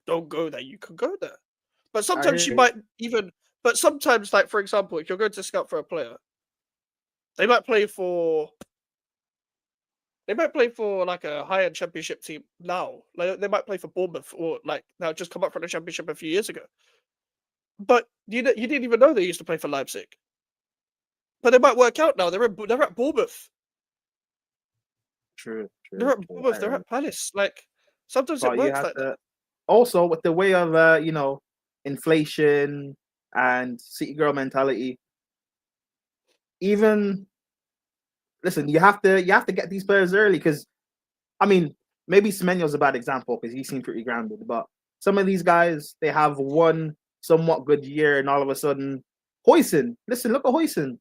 don't go there, you can go there. But sometimes you might even. But sometimes, like for example, if you're going to scout for a player, they might play for like a high-end championship team now. Like they might play for Bournemouth or like now just come up from the championship a few years ago. But you didn't even know they used to play for Leipzig. But they might work out now. They're at Bournemouth. True. They're at Bournemouth. They're at Palace. Like sometimes it works like that. Also, with the way of inflation and city girl mentality, even listen, you have to get these players early because, I mean, maybe Semenyo's a bad example because he seemed pretty grounded, but some of these guys they have one somewhat good year and all of a sudden, Hoyson. Listen, look at Hoyson.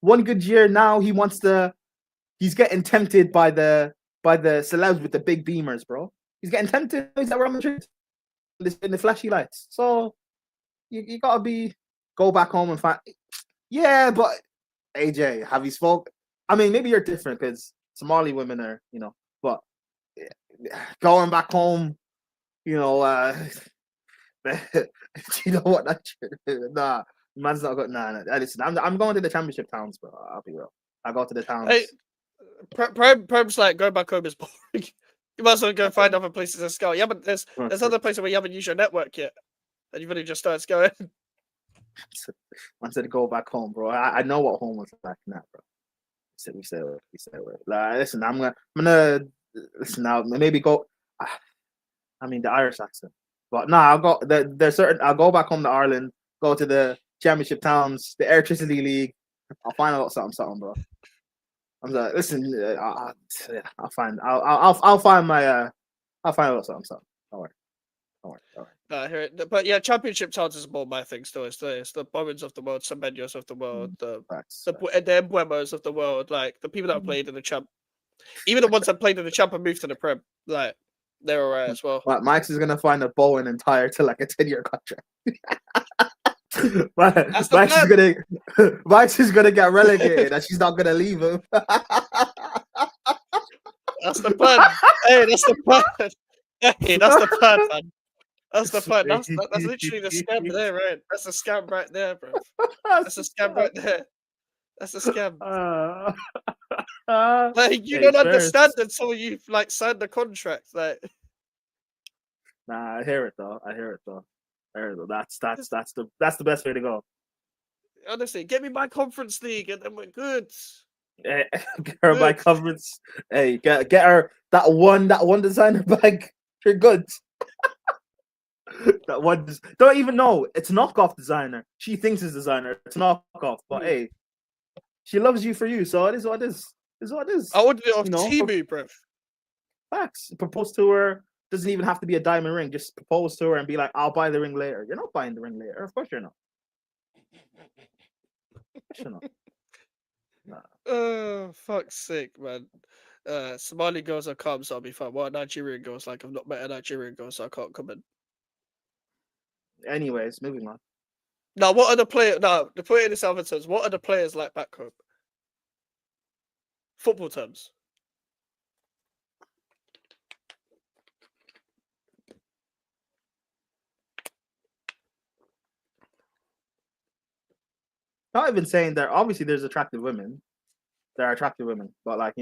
One good year now he's getting tempted by the celebs with the big beamers, bro. He's getting tempted. He's at Real Madrid in the flashy lights. So you gotta go back home and find. Yeah, but AJ, have you spoke? I mean, maybe you're different because Somali women are, but going back home, you know what? Nah, man's not got nah. Listen, I'm going to the championship towns, bro. I'll be real. I go to the towns. Hey, Prem's like going back home is boring. You might as well go find other places to scout. Yeah, but there's other places where you haven't used your network yet, and you've only just started scouting. I said to go back home, bro. I know what home was like now, bro. We say like, listen, I'm gonna listen now. Maybe go. I mean the Irish accent, but no, I'll go. There's certain. I'll go back home to Ireland. Go to the championship towns, the Electricity League. I'll find out something, bro. I'm like, listen, I'll find out something. Don't worry. I hear it. But yeah, championship towns is more my thing still. It's the Bowens of the world, Semenyos of the world, the Mbuemos of the world, like the people that have played in the champ. Even the ones that played in the champ and moved to the Prem, like they're alright as well. But Mike's is gonna find a Bowen entire to like a 10-year contract. Mike's is gonna get relegated and she's not gonna leave him. That's the plan. Hey, that's the plan. Hey, that's the plan, man. That's the plan. That's literally the scam there, right? That's a scam right there, bro. That's a scam right there. That's a scam. Like you don't understand until you've like signed the contract. Like, nah, I hear it though. That's the best way to go. Honestly, get me my Conference League, and then we're good. Get her my conference. Hey, get her that one designer bag. You're good. That one don't even know it's knockoff designer. She thinks it's designer. It's knockoff, but hey, she loves you for you. So it is what it is. It's what it is. I ordered it off Temu, bro. Facts. Propose to her. Doesn't even have to be a diamond ring. Just propose to her and be like, "I'll buy the ring later." You're not buying the ring later. Of course you're not. Nah. Oh, fuck's sake, man. Somali girls are calm, so I'll be fine. What Nigerian girls like? I've not met a Nigerian girl, so I can't come in. Anyways, moving on. Now, what are the players? Now, to put it in this other terms, what are the players like back home? Football terms. Not even saying that. Obviously, there's attractive women. There are attractive women, but like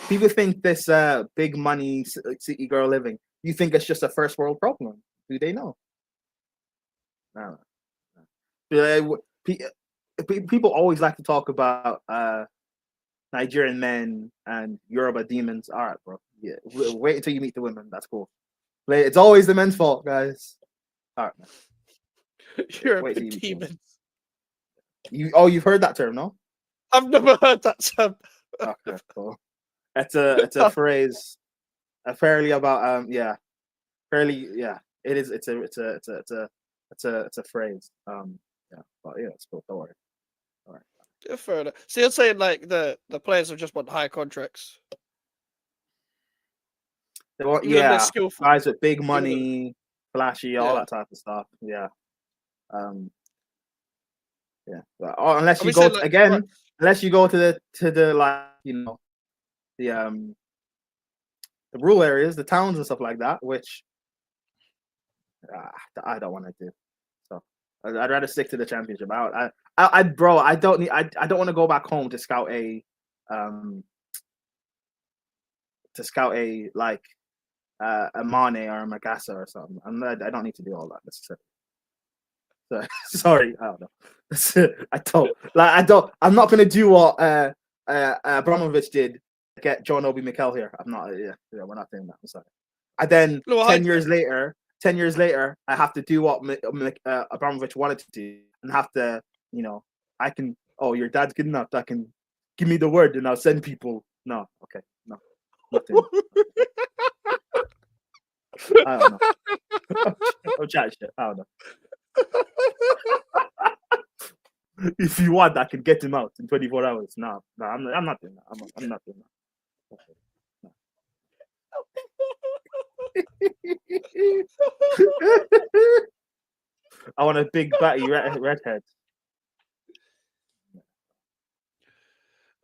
people think this big money city girl living. You think it's just a first world problem? Do they know? No. People always like to talk about Nigerian men and Yoruba demons. All right, bro. Yeah, wait until you meet the women. That's cool. It's always the men's fault, guys. All right, man. Yoruba demons. You've heard that term, no? I've never heard that term. Okay, cool. It's a phrase, fairly about fairly It is. It's a phrase. Yeah, but yeah, it's cool. Don't worry. All right. Yeah, fair enough. So you're saying like the players have just want high contracts, They want, even if they're yeah, skillful. guys with big Even money, flashy, all Yeah. that type of stuff. Yeah. Yeah. But, unless Are you we go saying to, like again, unless you go to the like the rural areas, the towns and stuff like that, which I don't want to do. So I'd rather stick to the championship. Bro, I don't want to go back home to scout a like a Mane or a Magasa or something. I don't need to do all that necessarily. So, sorry, I don't know. I'm not gonna do what Abramovich did to get John Obi Mikel here. I'm not. Yeah, we're not doing that. I'm sorry. And then No, 10 years later, I have to do what Abramovich wanted to do, and have to, I can. Oh, your dad's good enough. I can give me the word, and I'll send people. No, okay, no, nothing. I don't know. I'm chatting shit. I don't know. If you want, I can get him out in 24 hours. No, I'm not doing that. I'm not doing that. I want a big batty redhead.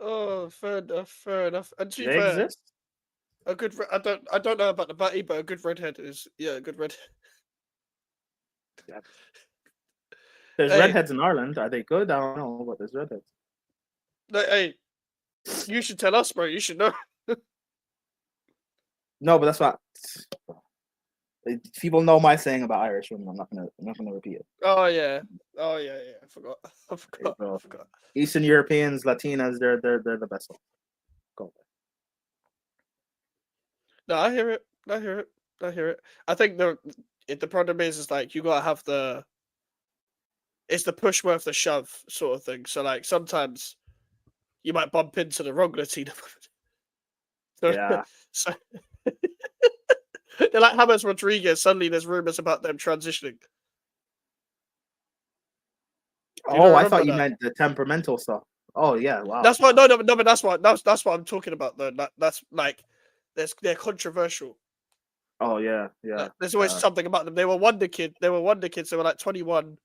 Oh, fair enough. Fair enough. And to be They fair, exist. a good. I don't know about the batty, but a good redhead is a good redhead. Yeah. There's Hey. redheads in Ireland. Are they good? I don't know, but there's redheads. Hey, you should tell us, bro. You should know. No, but that's what people know my saying about Irish women. I'm not gonna repeat it. Oh yeah. I forgot. I forgot. Eastern Europeans, Latinas, they're the best ones. Go. No, I hear it. I think the problem is like you gotta have it's the push worth the shove sort of thing. So like sometimes you might bump into the wrong Latina. Yeah. So they're like James Rodriguez. Suddenly there's rumors about them transitioning. Oh, I thought you meant the temperamental stuff. Oh yeah, wow. That's what but that's what I'm talking about though. That's like they're controversial. Oh yeah. Like, there's always something about them. They were wonder kids. They were like 21,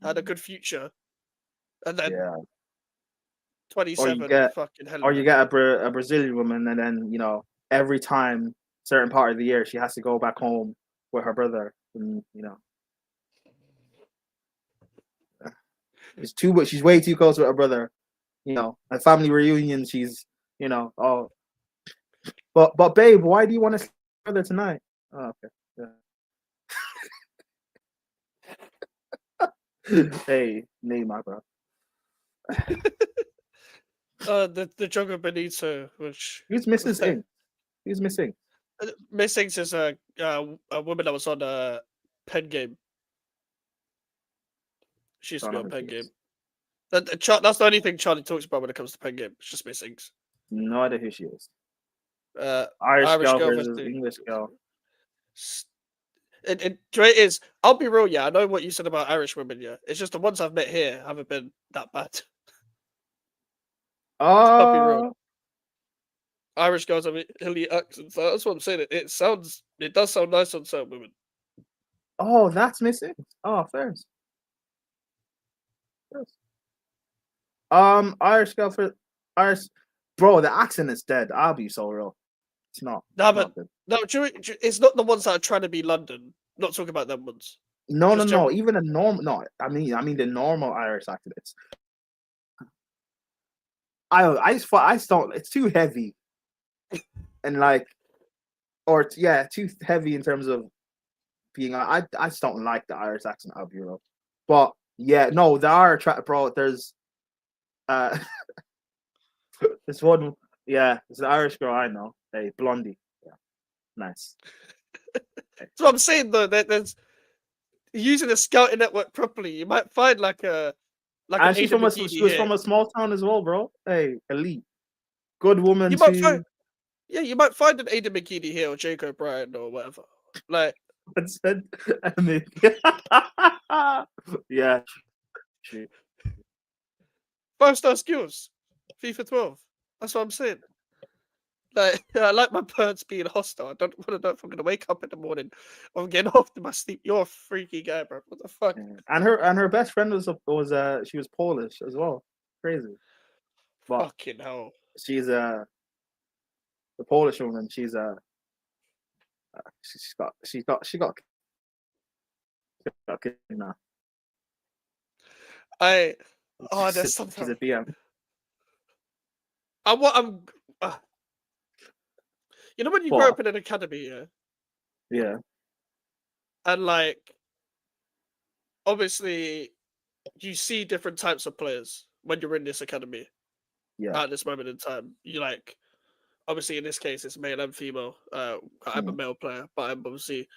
had a good future, and then 27. Or you get a Brazilian woman, and then every time certain part of the year she has to go back home with her brother, and she's way too close with her brother. At family reunion, she's oh, but babe, why do you want to see your brother tonight? Oh, okay. Yeah. Hey, Neymar, bro. The Jogo Benito, which Who's missing? Who's missing? Missing is a woman that was on a pen game. She used to be on pen game. That's the only thing Charlie talks about when it comes to pen game. It's just missings. No idea who she is. Irish girl versus English girl. It is. I'll be real. Yeah, I know what you said about Irish women. Yeah, it's just the ones I've met here haven't been that bad. I'll be real. Irish girls have hilly accents. That's what I'm saying. It does sound nice on certain women. Oh, that's missing. Oh, fair. Irish girl for Irish, bro. The accent is dead. I'll be so real. It's not. No, it's not the ones that are trying to be London. Not talking about them ones. No. Even a normal. No, I mean the normal Irish accent. I just don't. It's too heavy, and too heavy in terms of being. I just don't like the Irish accent. I'll be real, but yeah, no, there are bro. There's this one. Yeah, it's an Irish girl I know. Hey, Blondie. Yeah, nice. That's what I'm saying though. There's using the scouting network properly. You might find like a. And she's from a small town as well, bro. Hey, elite. good woman You might too. find, yeah, you might find an Ada McKinney here or Jake O'Brien or whatever. Like, I mean, yeah, true. 5-star skills, FIFA 12. That's what I'm saying. Like, I like my birds being hostile. I don't want to know if I'm gonna wake up in the morning or I'm getting off in my sleep. You're a freaky guy, bro. What the fuck? Yeah. And her best friend was she was Polish as well. Crazy, but Fucking hell. she's the Polish woman. She's she got kids now. There's something. She's a DM. You know when you What? grow up in an academy, yeah, Yeah, and like, obviously, you see different types of players when you're in this academy yeah. at this moment in time. You like, obviously, in this case, it's male and female. I'm a male player, but I'm obviously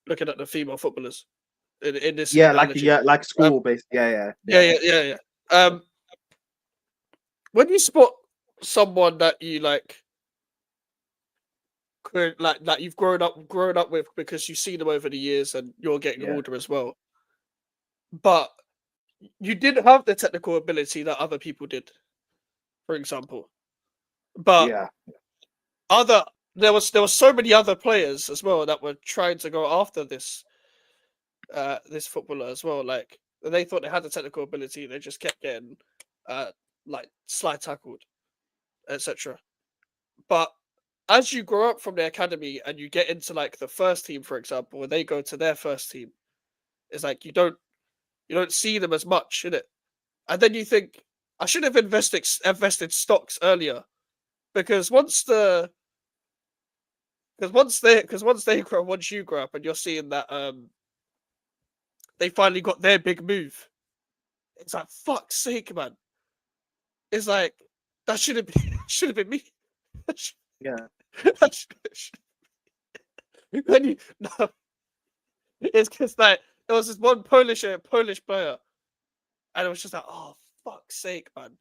looking at the female footballers in this. Yeah, analogy. like school based. Yeah. When you spot someone that you like that you've grown up with because you see them over the years and you're getting Yeah. older as well, but you didn't have the technical ability that other people did, for example. But Yeah, there was so many other players as well that were trying to go after this footballer as well. Like, they thought they had the technical ability, they just kept getting like slide tackled, etc. But as you grow up from the academy and you get into like the first team, for example, and they go to their first team, it's like you don't see them as much in it, and then you think, I should have invested stocks earlier, because once you grow up and you're seeing that they finally got their big move, it's like, fuck's sake, man. It's like, that should have been me. yeah. When you no, it's because like there was this one Polish player, and it was just like, oh fuck's sake, man.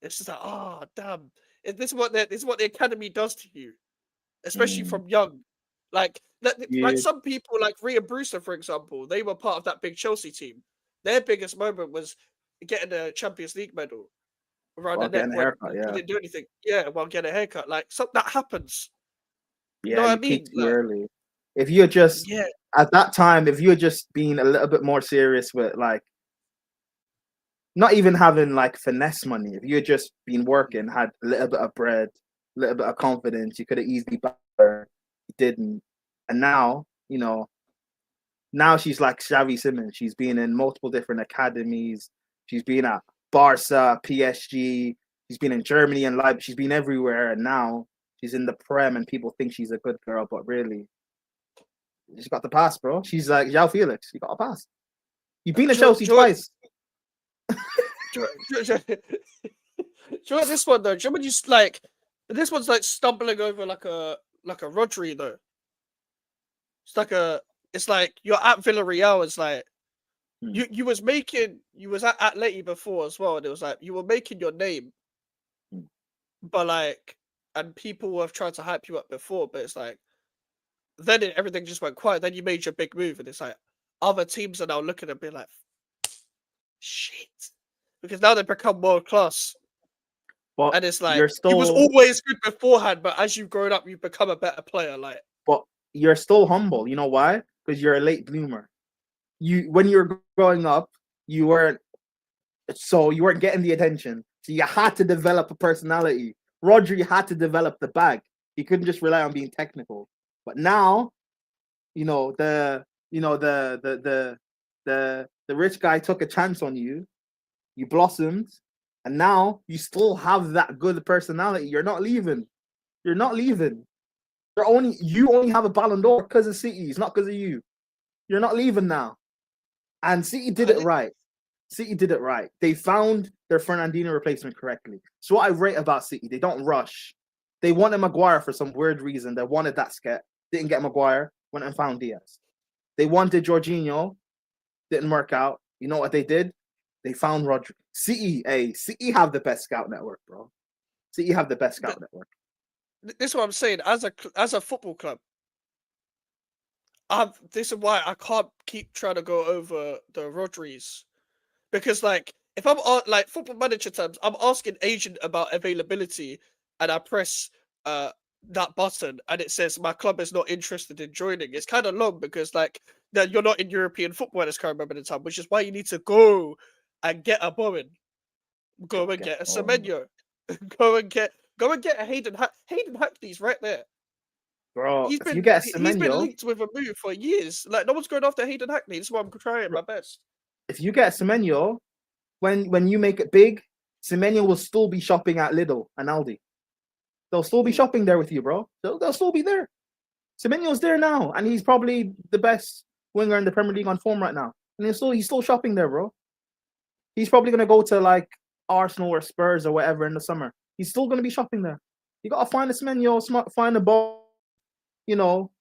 It's just like, oh damn. This is what the academy does to you, especially from young. Like Yeah. some people, like Rhea Brewster, for example, they were part of that big Chelsea team. Their biggest moment was getting a Champions League medal around While the neck getting a when haircut, he yeah. didn't do anything. Yeah, while getting a haircut. Like, something that happens. Yeah, You know what I you mean? peaked too Like, early. If you're just yeah, at that time, if you're just being a little bit more serious with like not even having like finesse money, if you're just been working, had a little bit of bread, a little bit of confidence, you could have easily backed her. You didn't. And now, now she's like Xavi Simons. She's been in multiple different academies. She's been at Barca, PSG. She's been in Germany and Leipzig. She's been everywhere. And now she's in the Prem and people think she's a good girl, but really, she's got the pass, bro. She's like João Felix. You got a pass. You've been at Chelsea twice. Do you know this one though? Do you remember this one's like stumbling over like a Rodri though. It's like you're at Villarreal. It's like you was at Atleti before as well, and it was like you were making your name, but like, and people have tried to hype you up before, but it's like then everything just went quiet. Then you made your big move, and it's like other teams are now looking and being like, shit, because now they've become world class. But And it's like, you're still, he was always good beforehand, but as you've grown up, you've become a better player. Like, but you're still humble. You know why? Because you're a late bloomer. When you were growing up, you weren't getting the attention. So you had to develop a personality. Rodri had to develop the bag. He couldn't just rely on being technical. But now, the rich guy took a chance on you. You blossomed, and now you still have that good personality. You're not leaving. You only have a Ballon d'Or because of City. It's not because of you. You're not leaving now. And City did it right. They found their Fernandinho replacement correctly. So what I rate about City, they don't rush. They wanted Maguire for some weird reason. They wanted that sket. Didn't get Maguire. Went and found Diaz. They wanted Jorginho. Didn't work out. You know what they did? They found Rodri. City have the best scout network, bro. City have the best scout network. This is what I'm saying. As a football club, this is why I can't keep trying to go over the Rodris, because like if I'm on like Football Manager terms, I'm asking agent about availability, and I press that button, and it says my club is not interested in joining. It's kind of long because like that you're not in European football at this current moment in time, which is why you need to go and get a Bowen, go and get a Semenyo, go and get a Hayden Hackney's right there. Bro, He's if been you get a he's been Semenyo, linked with a move for years. Like no one's going after Hayden Hackney. This is why I'm trying my best. if you get a Semenyo, when you make it big, Semenyo will still be shopping at Lidl and Aldi. They'll still be shopping there with you, bro. They'll still be there. Semenyo's there now, and he's probably the best winger in the Premier League on form right now. And he's still shopping there, bro. He's probably gonna go to like Arsenal or Spurs or whatever in the summer. He's still gonna be shopping there. You gotta find a Semenyo, find a ball. You know,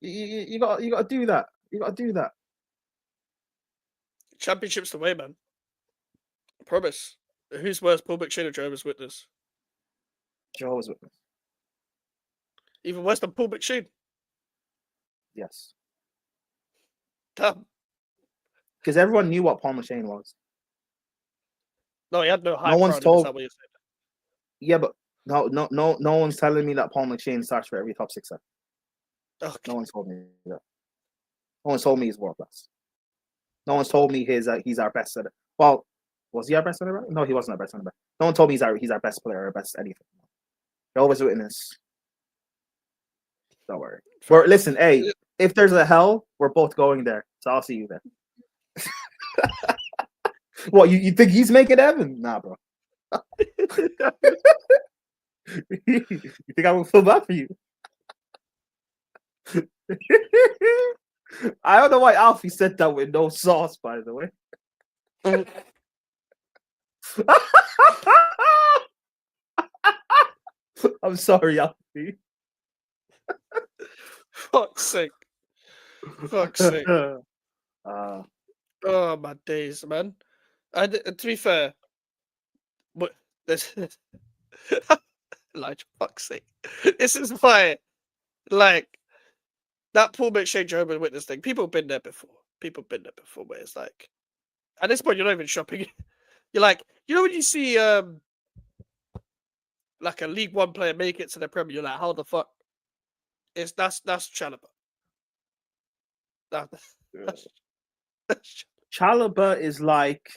you gotta do that. You gotta do that. Championship's the way, man. I promise. Who's worse, Paul McShane or Jehovah's Witness? Jehovah's Witness. Even worse than Paul McShane. Yes. Damn. Because everyone knew what Paul McShane was. No, he had no hype. No one's around him, is told. that what you're saying? Yeah, but no one's telling me that Paul McShane starts for every top sixer. Okay. No one's told me that. No one's told me he's world class. No one's told me he's our best center. Well, was he our best center back? No, he wasn't our best center back. No one told me he's our best player or best anything. Jehovah's Witness. Don't worry. Listen, hey, if there's a hell, we're both going there. So I'll see you there. What, you think he's making heaven? Nah, bro. You think I will feel bad for you? I don't know why Alfie said that with no sauce, by the way. I'm sorry, Alfie. Fuck's sake. Fuck's sake. Uh, Oh, my days, man. And to be fair, but this, like, fuck's sake. This is why, like, that Paul McShane Jehovah's Witness thing, people have been there before. Where it's like, at this point, you're not even shopping. You're like, you know when you see, like, a League One player make it to the Premier, you're like, how the fuck? That's Chalobah. That's Chalobah is like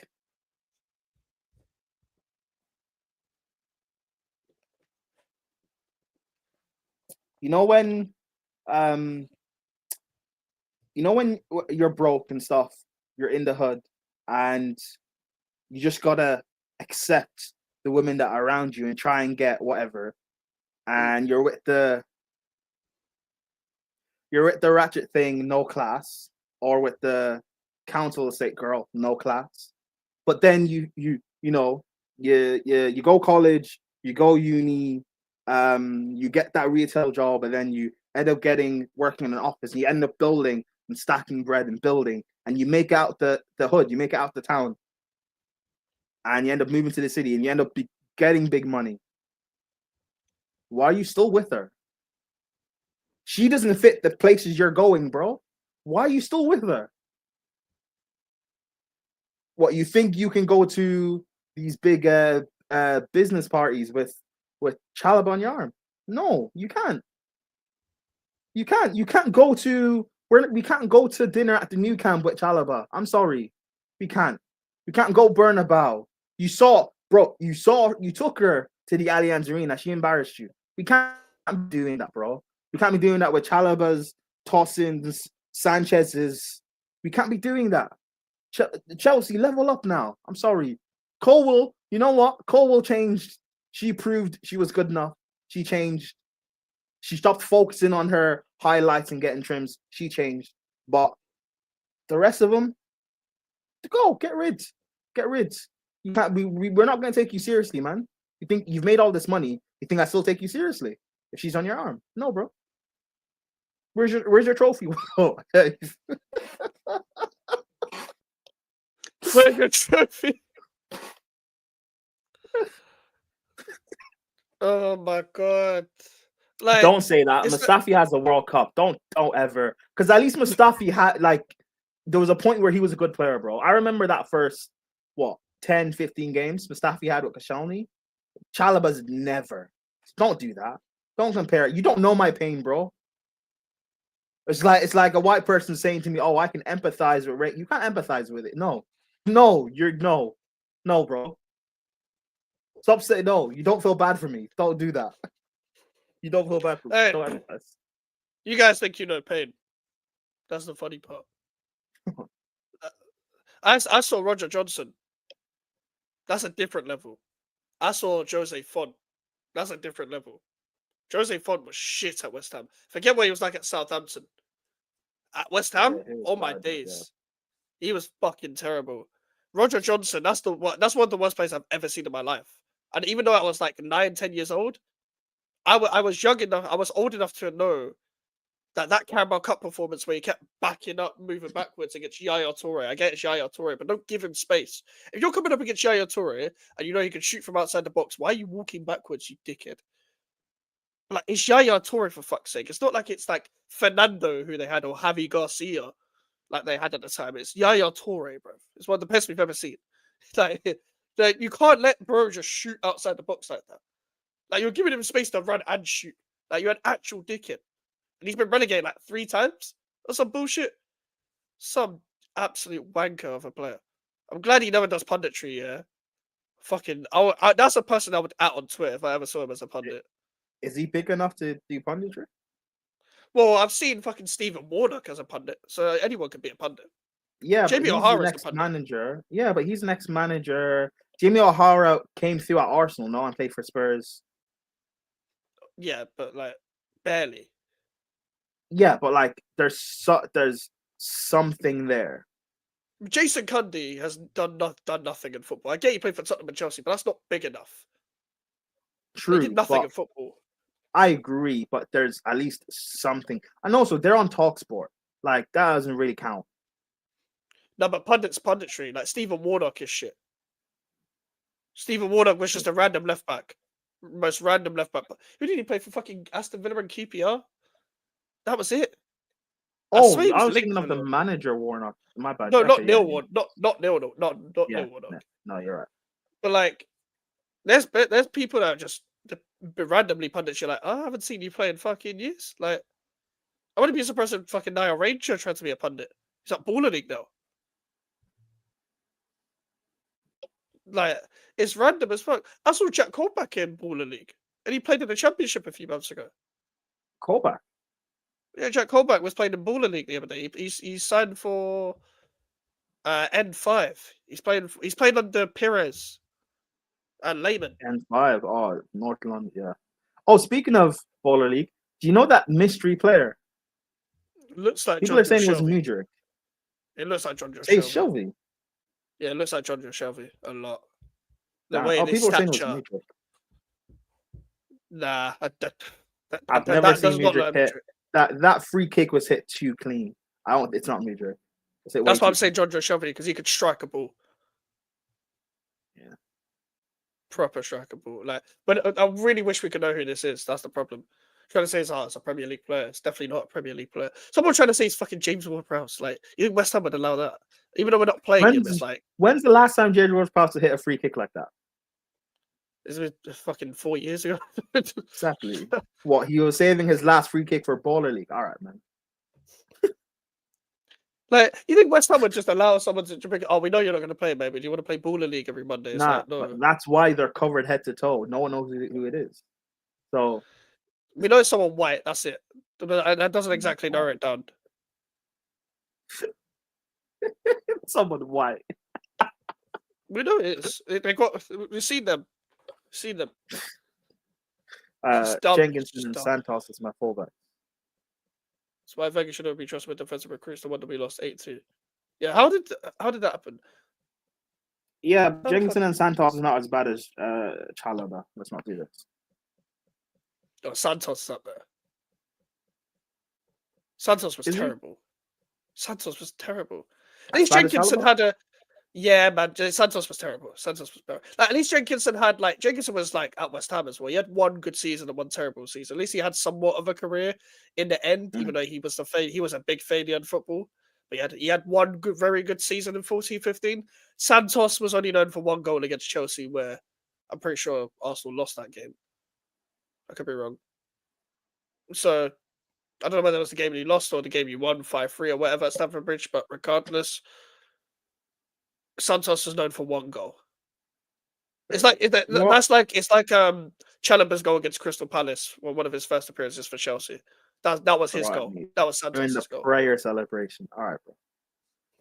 when you're broke and stuff, you're in the hood and you just gotta accept the women that are around you and try and get whatever, and you're with the ratchet thing, no class, or with the council estate girl, no class. But then you go college, you go uni, you get that retail job, and then you end up working in an office, and you end up building and stacking bread and building, and you make out the hood, you make it out the town, and you end up moving to the city, and you end up getting big money. Why are you still with her? She doesn't fit the places you're going, bro. Why are you still with her? What, you think you can go to these big business parties with Chalobah on your arm? No, you can't. You can't go to we can't go to dinner at the new camp with Chalobah. I'm sorry. We can't. We can't go Bernabeu. You took her to the Allianz Arena. She embarrassed you. We can't be doing that, bro. We can't be doing that with Chalobah's, Tossins, Sanchez's. We can't be doing that. Chelsea, level up now. I'm sorry. Colwell, you know what? Colwell changed. She proved she was good enough. She changed. She stopped focusing on her highlights and getting trims. She changed. But the rest of them, get rid. You can't. We're not going to take you seriously, man. You think you've made all this money? You think I still take you seriously if she's on your arm? No, bro. Where's your trophy? Where's your trophy? Oh my god! Like, Don't say that. it's Mustafi has a World Cup. Don't ever. Because at least Mustafi had like there was a point where he was a good player, bro. I remember that first 10, 15 games Mustafi had with Koscielny. Chalobah's never. Don't do that. Don't compare it. You don't know my pain, bro. It's like a white person saying to me, "Oh, I can empathize with rape." You can't empathize with it. No, no, bro. Stop saying no. You don't feel bad for me. Don't do that. You don't feel bad for me. Hey, Don't empathize. you guys think you know pain. That's the funny part. I saw Roger Johnson. That's a different level. I saw Jose Font. That's a different level. Jose Font was shit at West Ham. Forget what he was like at Southampton. At West Ham, he was oh my bad, days, he was fucking terrible. Roger Johnson, that's one of the worst players I've ever seen in my life. And even though I was like 9, 10 years old, I was young enough, I was old enough to know that Carabao Cup performance where he kept backing up, moving backwards against Yaya Toure. I get it's Yaya Toure, but don't give him space. If you're coming up against Yaya Toure and you know he can shoot from outside the box, why are you walking backwards, you dickhead? Like, it's Yaya Toure, for fuck's sake. It's not like it's like Fernando, who they had, or Javi Garcia, like they had at the time. It's Yaya Toure, bro. It's one of the best we've ever seen. Like, you can't let bro just shoot outside the box like that. Like, you're giving him space to run and shoot. Like, you're an actual dickhead. And he's been relegated like 3 times? That's some bullshit. Some absolute wanker of a player. I'm glad he never does punditry, yeah. Fucking, that's a person I would at on Twitter if I ever saw him as a pundit. Is he big enough to do punditry? Well, I've seen fucking Stephen Warnock as a pundit, so anyone could be a pundit. Yeah, Jamie but he's O'Hara's the the next pundit. manager. Yeah, but he's the next manager. Jamie O'Hara came through at Arsenal, no, and played for Spurs. Yeah, but like barely. Yeah, but like there's something there. Jason Cundy has done nothing in football. I get he played for Tottenham and Chelsea, but that's not big enough. True, He did nothing but in football. I agree, but there's at least something. And also, they're on TalkSport. Like, that doesn't really count. No, but punditry. Like, Stephen Warnock is shit. Stephen Warnock was just a random left back. Most random left back. Who did he play for? Fucking Aston Villa and QPR? That was it. Oh, swear he I was linked thinking of to the Liverpool. manager Warnock. My bad. No, not Okay, Neil yeah, Warnock. Not Neil yeah. Warnock. No, you're right. But like, there's people that are just randomly pundits. You're like, oh, I haven't seen you play in fucking years. Like, I wouldn't be surprised if fucking Niall Ranger tried to be a pundit. He's at Baller League now. Like, it's random as fuck. I saw Jack Colback in Baller League, and he played in the Championship a few months ago. Colback. Yeah, Jack Colback was playing in Baller League the other day. He's signed for N5. He's playing under Pires and Lehman. N5. Oh, North London. Yeah. Oh, speaking of Baller League, do you know that mystery player? Looks like People John are saying it was Shelby. Mudryk. It looks like John Say Shelby. Shelby. Yeah, it looks like John Shelby a lot. The Nah. way Oh, the people are saying it was stature. Mudryk. Nah, I've never seen does not Mudryk look hit. That free kick was hit too clean. It's not Mudryk. That's why I'm saying John Shelby, because he could strike a ball. Yeah. Proper strike a ball. Like, but I really wish we could know who this is. That's the problem. Trying to say it's a Premier League player. It's definitely not a Premier League player. Someone trying to say it's fucking James Ward-Prowse. Like, you think West Ham would allow that? Even though we're not playing him, it's like, When's the last time James Ward-Prowse hit a free kick like that? is it fucking 4 years ago? Exactly. What, he was saving his last free kick for Baller League? All right, man. Like, you think West Ham would just allow someone to bring? Oh, we know you're not going to play, baby. Do you want to play Baller League every Monday? It's Nah, like, no. but that's why they're covered head to toe. No one knows who it is. So We know it's someone white. That's it. But that doesn't exactly narrow it down. someone white. We know it is. We've seen them. Dumb. Jenkinson and Santos is my fullback. That's why Wenger should have been trusted with defensive recruits. The one that we lost 8-2. Yeah, how did that happen? Yeah, Jenkinson and Santos is not as bad as Chalobah. Let's not do this. Oh, Santos is up there. Santos was terrible. Santos was terrible. At least Jenkinson had a. Yeah, man, Santos was terrible. Santos was terrible. Like, at least Jenkinson was like at West Ham as well. He had one good season and one terrible season. At least he had somewhat of a career in the end, even though he was he was a big failure in football. But he had one very good season in 14-15. Santos was only known for one goal against Chelsea, where I'm pretty sure Arsenal lost that game. I could be wrong. So I don't know whether it was the game you lost or the game you won 5-3 or whatever at Stamford Bridge, but regardless, Santos is known for one goal. It's like it's like Chalobah's goal against Crystal Palace, or one of his first appearances for Chelsea. That was his goal. That was Santos' goal. Prayer celebration. All right, bro.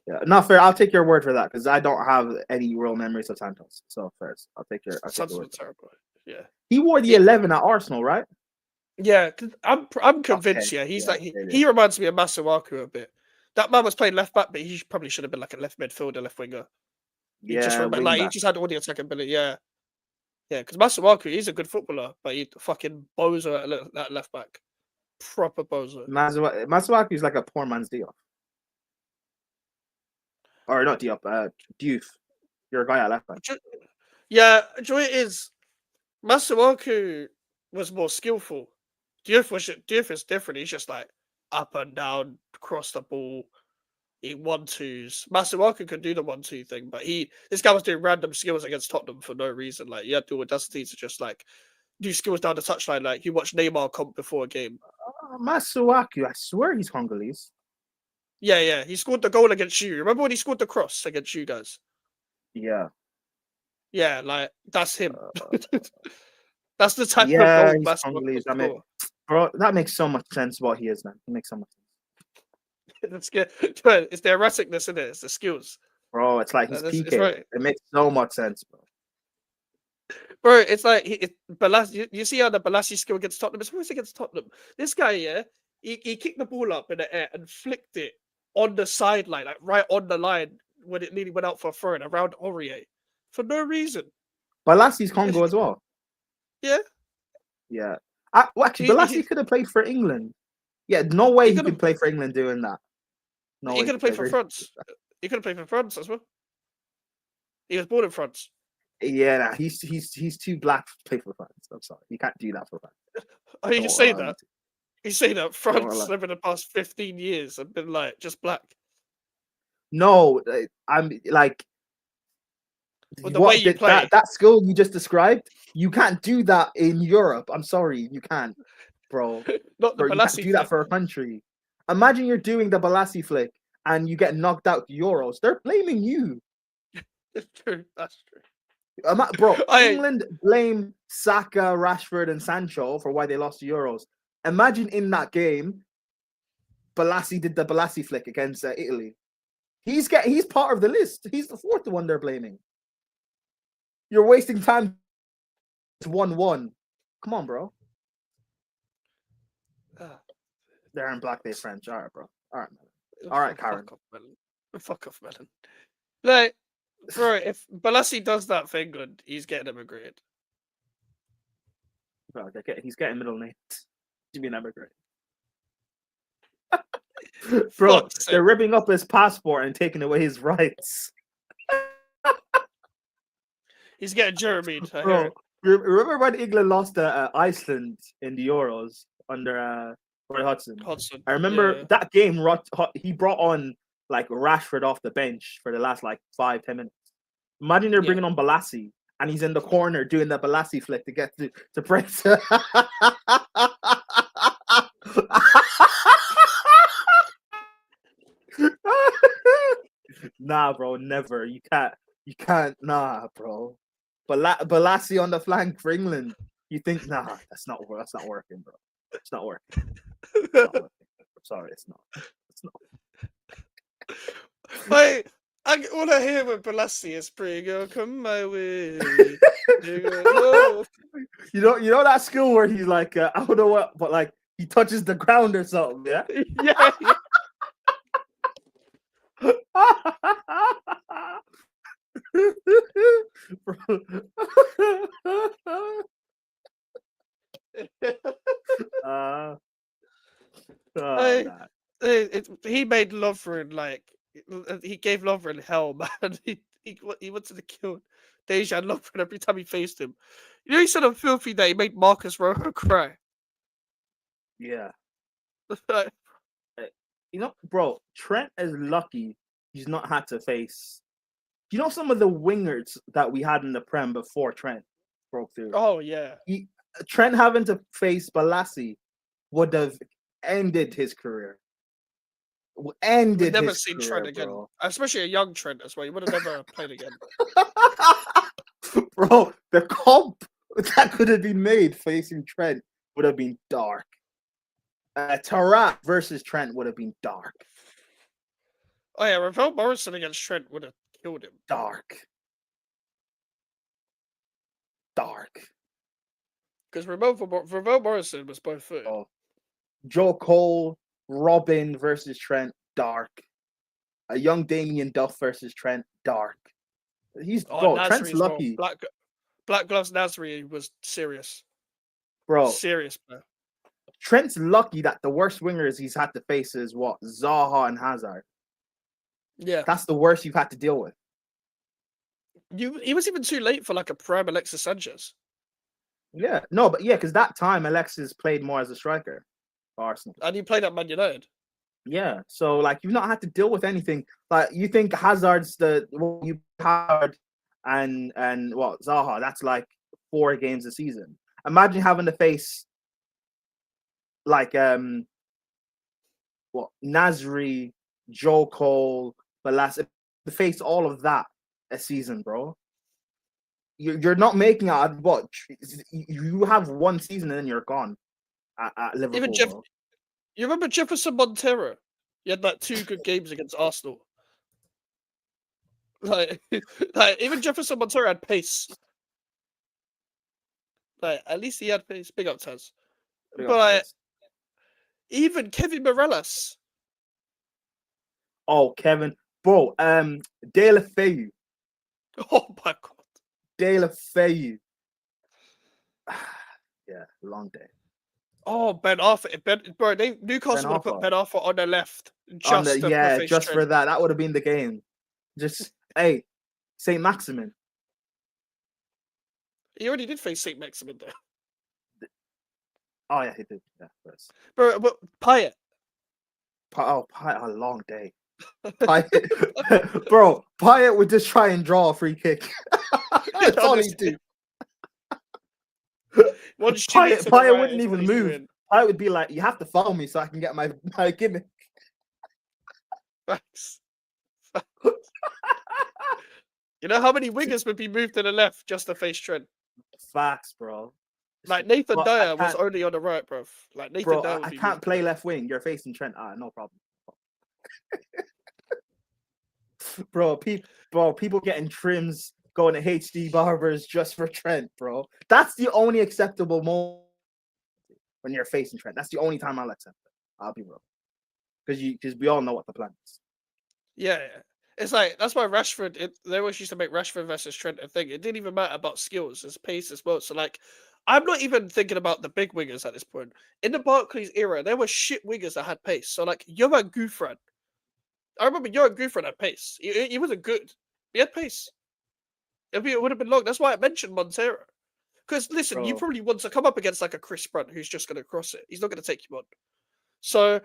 Yeah, not fair. I'll take your word for that because I don't have any real memories of Santos. So first, I'll take your. Santos was terrible. Yeah, he wore the 11 at Arsenal, right? Yeah, I'm convinced. Okay. Yeah, he's he reminds me of Masuaku a bit. That man was playing left back, but he probably should have been like a left midfielder, left winger. He just had all the attacking ability. Yeah, because Masuaku, he's a good footballer, but he fucking bozo at left back, proper bozo. Masuaku is like a poor man's Diop, or not Diop, Diouf. You're a guy at left back. Yeah, Joy is Masuaku was more skillful. Diouf is different. He's just like up and down, cross the ball. He 1-2s. Masuaku could do the 1-2 thing, but this guy was doing random skills against Tottenham for no reason. Like, he had the audacity to just like do skills down the touchline. Like, you watch Neymar comp before a game. Masuaku, I swear he's Congolese. Yeah. He scored the goal against you. Remember when he scored the cross against you guys? Yeah. Yeah, like that's him. That's the type of goal he's Congolese. Bro, that makes so much sense what he is, man. It makes so much sense. That's good. It's the erraticness in it. It's the skills, bro. It's like he's peaking. Right. It makes so much sense, bro. Bro, it's like you see how the Balassi skill against Tottenham. It's always against Tottenham. This guy, yeah, he kicked the ball up in the air and flicked it on the sideline, like right on the line when it nearly went out for a throw around Aurier for no reason. Balassi's Congo as well. Yeah. Yeah. Actually, Balassi could have played for England. Yeah, no way he could play for England doing that. No, he could have played for France. He could have played for France as well. He was born in France. Yeah, nah, he's too black to play for France. I'm sorry, you can't do that for France. Oh, you say that? You say that France over the past 15 years have been like just black. No, I'm like the way you play that skill you just described. You can't do that in Europe. I'm sorry, you can't, bro. Not the bro, you can't do that for a country. Imagine you're doing the Balassi flick and you get knocked out to Euros. They're blaming you. That's true. That's true. Bro, England blame Saka, Rashford, and Sancho for why they lost to Euros. Imagine in that game, Balassi did the Balassi flick against Italy. He's part of the list. He's the fourth one they're blaming. You're wasting time. It's 1-1. Come on, bro. They're in blackface French. All right, bro. All right, man. All right, Karen. Fuck off, Melon. Like, bro, if Balassi does that thing good, he's getting immigrated. Bro, he's getting middle names. He's being immigrated. Bro, they're ripping up his passport and taking away his rights. He's getting Jeremy. Bro, remember when England lost to Iceland in the Euros under Roy Hodgson? I remember that game. He brought on like Rashford off the bench for the last like 5-10 minutes. Imagine they're bringing on Balassi and he's in the corner doing the Balassi flick to get to press. Nah, bro, never. You can't. Nah, bro. Balassi on the flank for England. You think, nah, that's not working, bro. It's not working. It's not working. I'm sorry, it's not. It's not. Wait, all I hear with Balassi is "Pretty girl, come my way." You know that skill where he's like, I don't know what, but like he touches the ground or something, yeah. Yeah. He made Lovren like he gave Lovren hell, man. He wanted to kill Dejan Lovren every time he faced him. You know, he said on Filthy that he made Marcus Rojo cry. Yeah. Like, You know, bro, Trent is lucky he's not had to face. You know, some of the wingers that we had in the Prem before Trent broke through. oh yeah, Trent having to face Balassi would have ended his career. we've Ended never his seen career, Trent again, bro. especially a young Trent as well. He would have never played again. Bro, the comp that could have been made facing Trent would have been dark. Tarak versus Trent would have been dark. Oh yeah, Ravel Morrison against Trent would have killed him. Dark. Because Ravel Morrison was both footed. Oh. Joe Cole, Robin versus Trent, dark. A young Damien Duff versus Trent, dark. Trent's Nasri's lucky. Well. Black Gloves Nasri was serious. Bro, Serious, bro. Trent's lucky that the worst wingers he's had to face is what? Zaha and Hazard. Yeah. That's the worst you've had to deal with. He was even too late for like a prime Alexis Sanchez. Yeah. No, but yeah, because that time Alexis played more as a striker for Arsenal. And he played at Man United. Yeah. So like you've not had to deal with anything. Like you think Hazard's you Hazard and what Zaha, that's like 4 games a season. Imagine having to face like Nasri, Joe Cole, Balas, to face all of that a season, bro. You're not making out what you have 1 season and then you're gone at Liverpool. Even bro. You remember Jefferson Montero? He had like 2 good games against Arsenal. Like even Jefferson Montero had pace. Like at least he had pace. Big up Taz. But even Kevin Morales. Oh, Kevin, bro. De La Feu. Oh my god. De La Feu. Yeah, long day. Oh, Ben Arthur. Newcastle would have put Ben Arthur on the left. Just for that. That would have been the game. Just hey, Saint Maximin. He already did face Saint Maximin though. Oh yeah, he did. Yeah, first. But Payet. Payet, a long day. Payet would just try and draw a free kick. That's all he do. Payet wouldn't even move. Payet would be like, "You have to follow me so I can get my gimmick." Facts. You know how many wingers would be moved to the left just to face Trent? Facts, bro. Like Nathan Dyer was only on the right, bro. Like Nathan Dyer. I can't play left wing. You're facing Trent. No problem. People getting trims, going to HD barbers just for Trent, bro. That's the only acceptable moment when you're facing Trent. That's the only time I'll accept it. I'll be real. Because we all know what the plan is. Yeah. It's like, that's why Rashford, they always used to make Rashford versus Trent a thing. It didn't even matter about skills, it's pace as well. So, like, I'm not even thinking about the big wingers at this point. In the Barclays era, there were shit wingers that had pace. So, like, Johan Gufran. I remember Johan Gufran had pace. He wasn't good. He had pace. It would have been long. That's why I mentioned Montero. Because, listen, you probably want to come up against, like, a Chris Brunt who's just going to cross it. He's not going to take you on. So,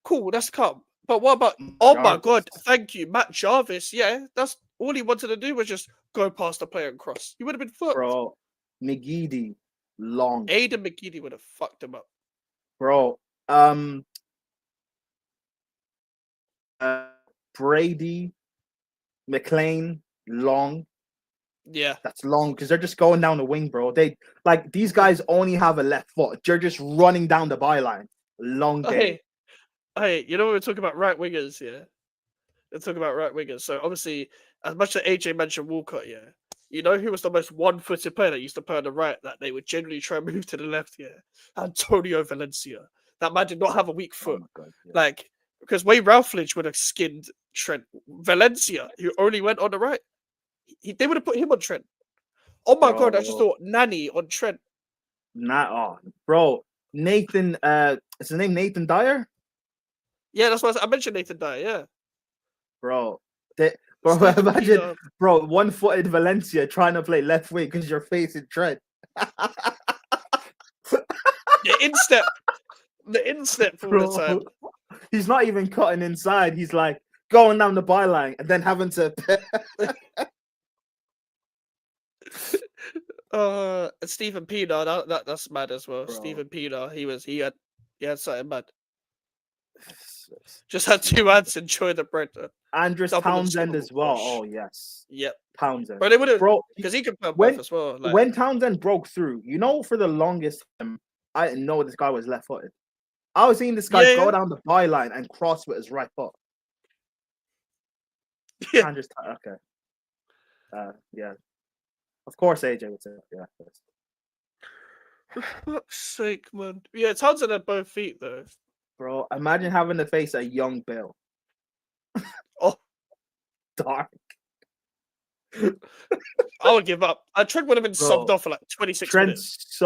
cool, that's calm. But what about, my God, thank you, Matt Jarvis. Yeah, that's all he wanted to do was just go past the player and cross. He would have been fucked. Bro, McGeady, long. Aidan McGeady would have fucked him up. Bro, Brady, McLean, long. Yeah. That's long because they're just going down the wing, bro. These guys only have a left foot. They're just running down the byline. Long day. Hey, you know when we're talking about right wingers, yeah? We're talking about right wingers. So obviously, as much as AJ mentioned Walcott, yeah, you know who was the most one-footed player that used to play on the right that they would generally try and move to the left, yeah? Antonio Valencia. That man did not have a weak foot. Oh God, yeah. Like, because Wayne Routledge would have skinned Trent. Valencia, who only went on the right, they would have put him on Trent. Oh my God, I just thought Nani on Trent. Bro, Nathan, is his name Nathan Dyer? Yeah, that's why I mentioned Nathan Dyer, yeah. bro. Bro, Stephen imagine, Pienaar. bro, one-footed Valencia trying to play left wing because you're facing Trent. The instep all the time. Bro, he's not even cutting inside. He's like going down the byline and then having to. Stephen Pienaar, that's mad as well. Bro. Stephen Pienaar, he had something mad. Just had 2 ads. Enjoy the bread. Andres Double Townsend as well. push. Oh yes, Yep. Townsend. But they would have, Bro, because he can play when- both as well. Like, when Townsend broke through, you know, for the longest time, I didn't know this guy was left-footed. I was seeing this guy Yeah, go yeah. down the byline and cross with his right foot. Yeah. Andres, okay. Yeah. Of course, AJ would say that. Yeah. for fuck's sake, man. Yeah, Townsend had both feet though. Bro, imagine having to face a young Bill. Oh, Dark. I would give up. Trent would have been Bro, subbed off for like 26 minutes.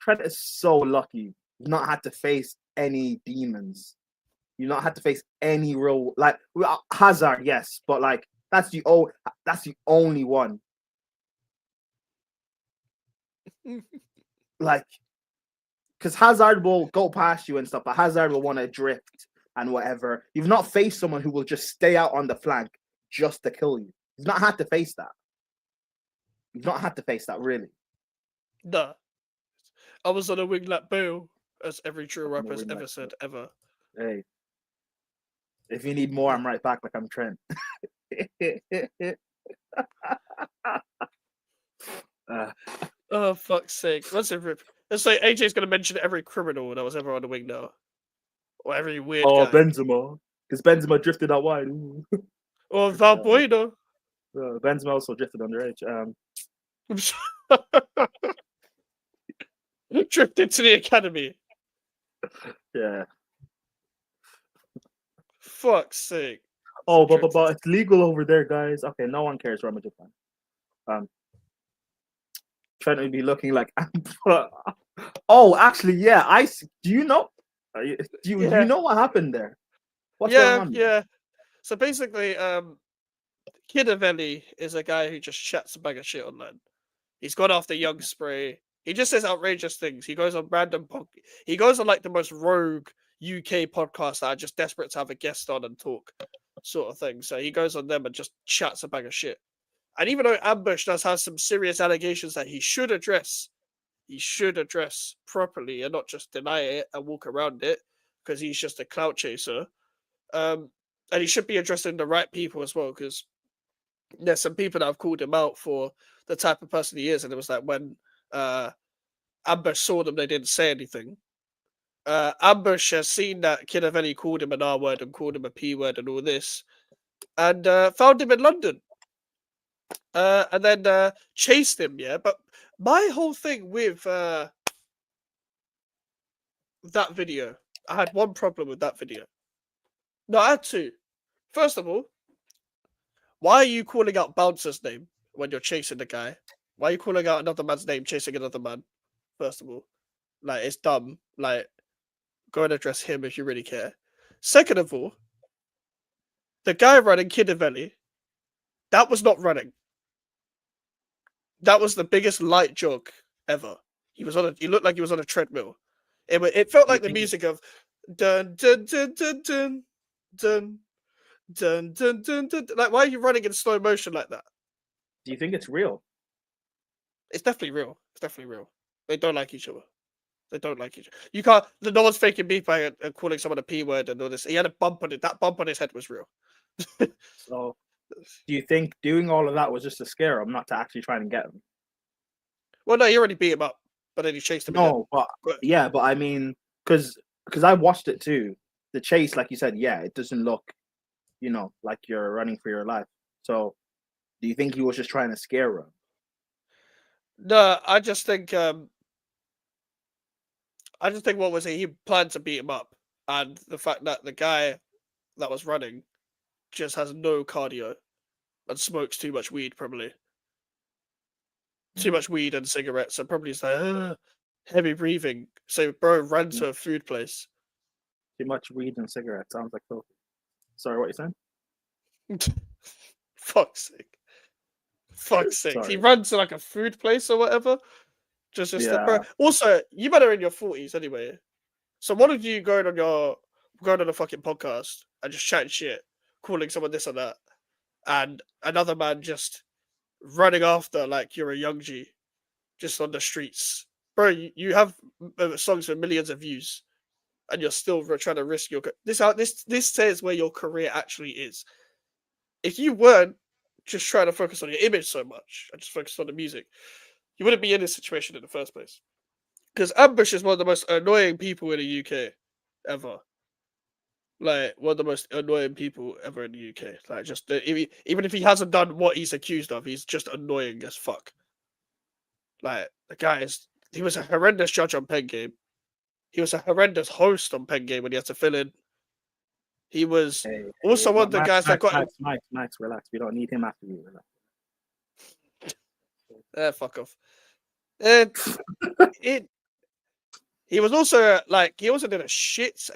Trent is so lucky. You've not had to face any demons. You've not had to face any real, like, Hazard, yes, but like that's the only one. Like, because Hazard will go past you and stuff, but Hazard will want to drift and whatever. You've not faced someone who will just stay out on the flank just to kill you. You've not had to face that. You've not had to face that, really. Nah. I was on a wing like Bale, as every true On a rapper has wing ever like said, ever. Hey, if you need more, I'm right back like I'm Trent. Oh, fuck's sake. Let's say AJ's going to mention every criminal that was ever on the wing now. Or every weird guy. Benzema. Because Benzema drifted out wide. Ooh. Or Valbuena. Benzema also drifted underage. Drifted to the academy. Yeah. Fuck's sake. Oh, but it's legal over there, guys. Okay, no one cares where I'm a Japan. Trying to be looking like. Oh, actually, yeah. Do you know? Do you know what happened there? What's going on? Yeah. So basically, Kidavelli is a guy who just chats a bag of shit online. He's gone after Young Spray. He just says outrageous things. He goes on he goes on like the most rogue UK podcast that are just desperate to have a guest on and talk, sort of thing. So he goes on them and just chats a bag of shit. And even though Ambush does have some serious allegations that he should address properly and not just deny it and walk around it because he's just a clout chaser. And he should be addressing the right people as well, because there's some people that have called him out for the type of person he is. And it was like when Ambush saw them, they didn't say anything. Ambush has seen that Kidavelli called him an R word and called him a P word and all this, and found him in London. And then chased him, yeah. But my whole thing with that video, I had one problem with that video. No, I had two. First of all, why are you calling out Bouncer's name when you're chasing the guy? Why are you calling out another man's name chasing another man? First of all, like, it's dumb. Like, go and address him if you really care. Second of all, the guy running Kidavelli, that was not running. That was the biggest light jog ever. He looked like he was on a treadmill. It felt like the music of dun dun dun dun dun dun dun dun dun dun. Like, why are you running in slow motion like that? Do you think it's real? It's definitely real. It's definitely real. They don't like each other. They don't like each other. You can't. No one's faking beef by calling someone a P word and all this. He had a bump on it. That bump on his head was real. So, do you think doing all of that was just to scare him, not to actually try and get him? Well, no, he already beat him up, but then he chased him. No, but I mean, because I watched it too. The chase, like you said, yeah, it doesn't look, like you're running for your life. So, do you think he was just trying to scare him? No, I just think what was it? He planned to beat him up, and the fact that the guy that was running just has no cardio and smokes too much weed, probably too much weed and cigarettes, and probably is like heavy breathing. So, bro ran to a food place. Too much weed and cigarettes sounds like filthy. Sorry, what you saying? Fuck's sake. Fuck's sake. He Sorry. runs to like a food place or whatever. Just Yeah. bro. Also, you might are in your 40s anyway. So one of you going on a fucking podcast and just chatting shit, calling someone this or that, and another man just running after like you're a young G, just on the streets. Bro, you have songs with millions of views, and you're still trying to risk your this says where your career actually is. If you weren't just trying to focus on your image so much and just focus on the music, you wouldn't be in this situation in the first place. Because Ambush is one of the most annoying people in the UK ever. Like, one of the most annoying people ever in the UK. Like, just even if he hasn't done what he's accused of, he's just annoying as fuck. Like, the guy he was a horrendous judge on Pen Game. He was a horrendous host on Pen Game when he had to fill in. He was also one of the guys that got... Max, relax. We don't need him after you. Relax. Fuck off. And he was also like, he also did a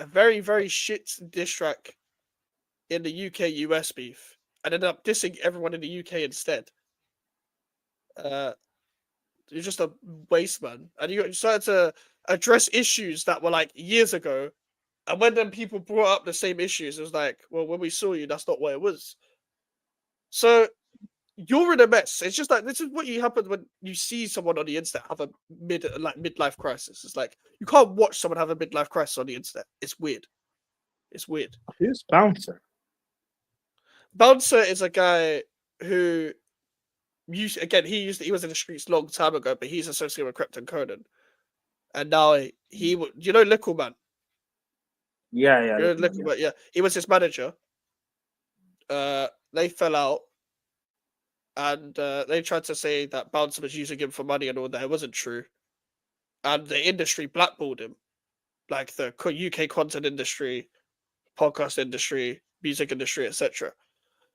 very, very shit diss track in the UK US beef and ended up dissing everyone in the UK instead. You're just a waste man. And you started to address issues that were like years ago. And when then people brought up the same issues, it was like, well, when we saw you, that's not what it was. So you're in a mess. It's just like, this is what happens when you see someone on the internet have a midlife crisis. It's like, you can't watch someone have a midlife crisis on the internet. It's weird. It's weird. Who's Bouncer? Bouncer is a guy who he was in the streets a long time ago, but he's associated with Krypton Conan. And now you know Little Man? Yeah. Yeah. He was his manager. They fell out. And they tried to say that Bouncer was using him for money and all that. It wasn't true. And the industry blackballed him. Like the UK content industry, podcast industry, music industry, etc.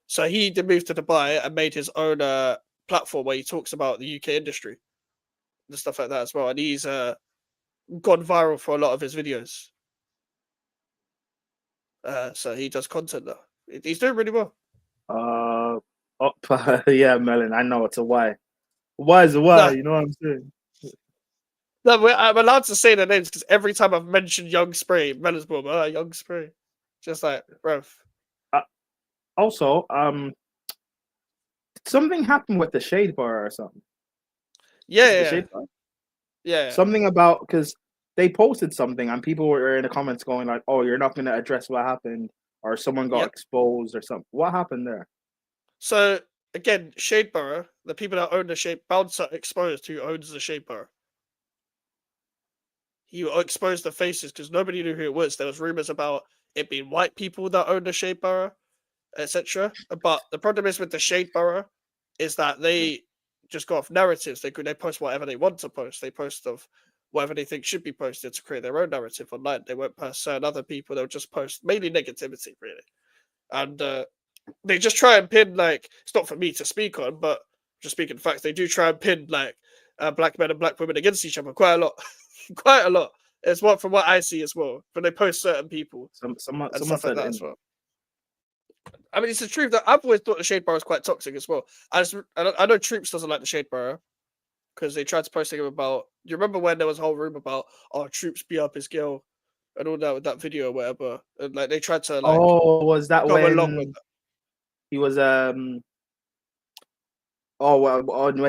So he moved to Dubai and made his own platform where he talks about the UK industry and stuff like that as well. And he's gone viral for a lot of his videos. So he does content now. He's doing really well. Yeah, Melon, I know it's a Y. Y is a Y, no. You know what I'm saying? No, I'm allowed to say their names because every time I've mentioned Young Spray, Melon's boom, Young Spray. Just like, bro. Also, something happened with the Shade Bar or something. Yeah. Something about, because they posted something and people were in the comments going like, oh, you're not going to address what happened, or someone got exposed or something. What happened there? So, again, Shade Borough, the people that own the Shade, Bouncer exposed who owns the Shade Borough. He exposed the faces because nobody knew who it was. There was rumors about it being white people that own the Shade Borough, etc. But the problem is with the Shade Borough is that they just go off narratives. They post whatever they want to post. They post of whatever they think should be posted to create their own narrative online. They won't post certain other people. They'll just post mainly negativity, really. And they just try and pin, like, it's not for me to speak on, but just speaking facts, they do try and pin, like, black men and black women against each other quite a lot. Quite a lot. It's from what I see as well. But they post certain people. Someone stuff like that as well. I mean, it's the truth that I've always thought the Shade Borough is quite toxic as well. I know Troops doesn't like the Shade Borough because they tried to post him about. You remember when there was a whole room about Troops beat up his girl and all that with that video or whatever, and like they tried to like. Oh, was that go when along with that. He was when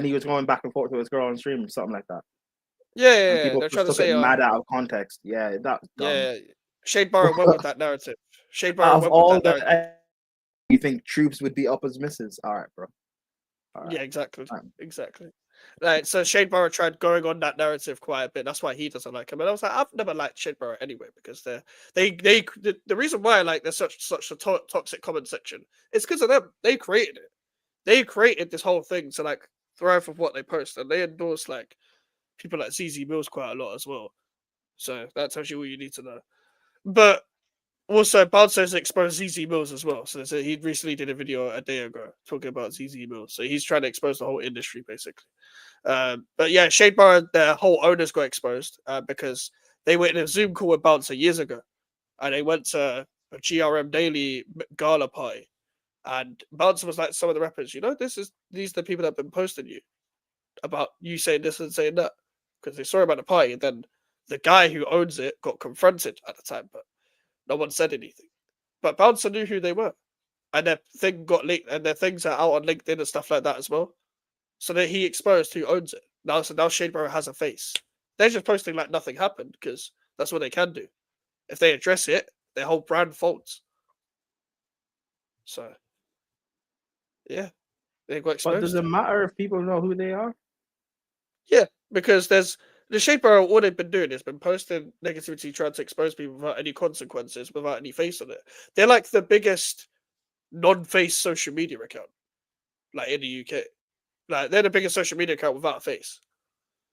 he was going back and forth with his girl on stream or something like that? Yeah. People They're trying to took it say mad out of context. Yeah, that's dumb. Yeah. Shade Borough went with that narrative. Shade Borough out of went all with that narrative. you think Troops would be up as misses? All right, bro. All right. Yeah, exactly. Right. Exactly. Like, so Shade Borough tried going on that narrative quite a bit. That's why he doesn't like him. And I was like, I've never liked Shade Borough anyway because the reason why like there's such a toxic comment section is because of them. They created it. They created this whole thing to like thrive with what they post, and they endorse like people like ZZ Mills quite a lot as well. So that tells you all you need to know. But also, Bouncer's exposed ZZ Mills as well. So he recently did a video a day ago talking about ZZ Mills. So he's trying to expose the whole industry, basically. But yeah, Shade Borough, their whole owners got exposed because they were in a Zoom call with Bouncer years ago. And they went to a GRM Daily gala party. And Bouncer was like, some of the rappers, these are the people that have been posting you about you saying this and saying that because they saw him at the party. And then the guy who owns it got confronted at the time, but no one said anything. But Bouncer knew who they were, and their thing got leaked, and their things are out on LinkedIn and stuff like that as well. So that he exposed who owns it. Now Shade Bro has a face. They're just posting like nothing happened because that's what they can do. If they address it, their whole brand folds. So, yeah, they got exposed. But does it matter if people know who they are? Yeah, because there's the Shade Bro. All they've been doing is been posting negativity, trying to expose people without any consequences, without any face on it. They're like the biggest non-face social media account, like in the UK. Like they're the biggest social media account without a face.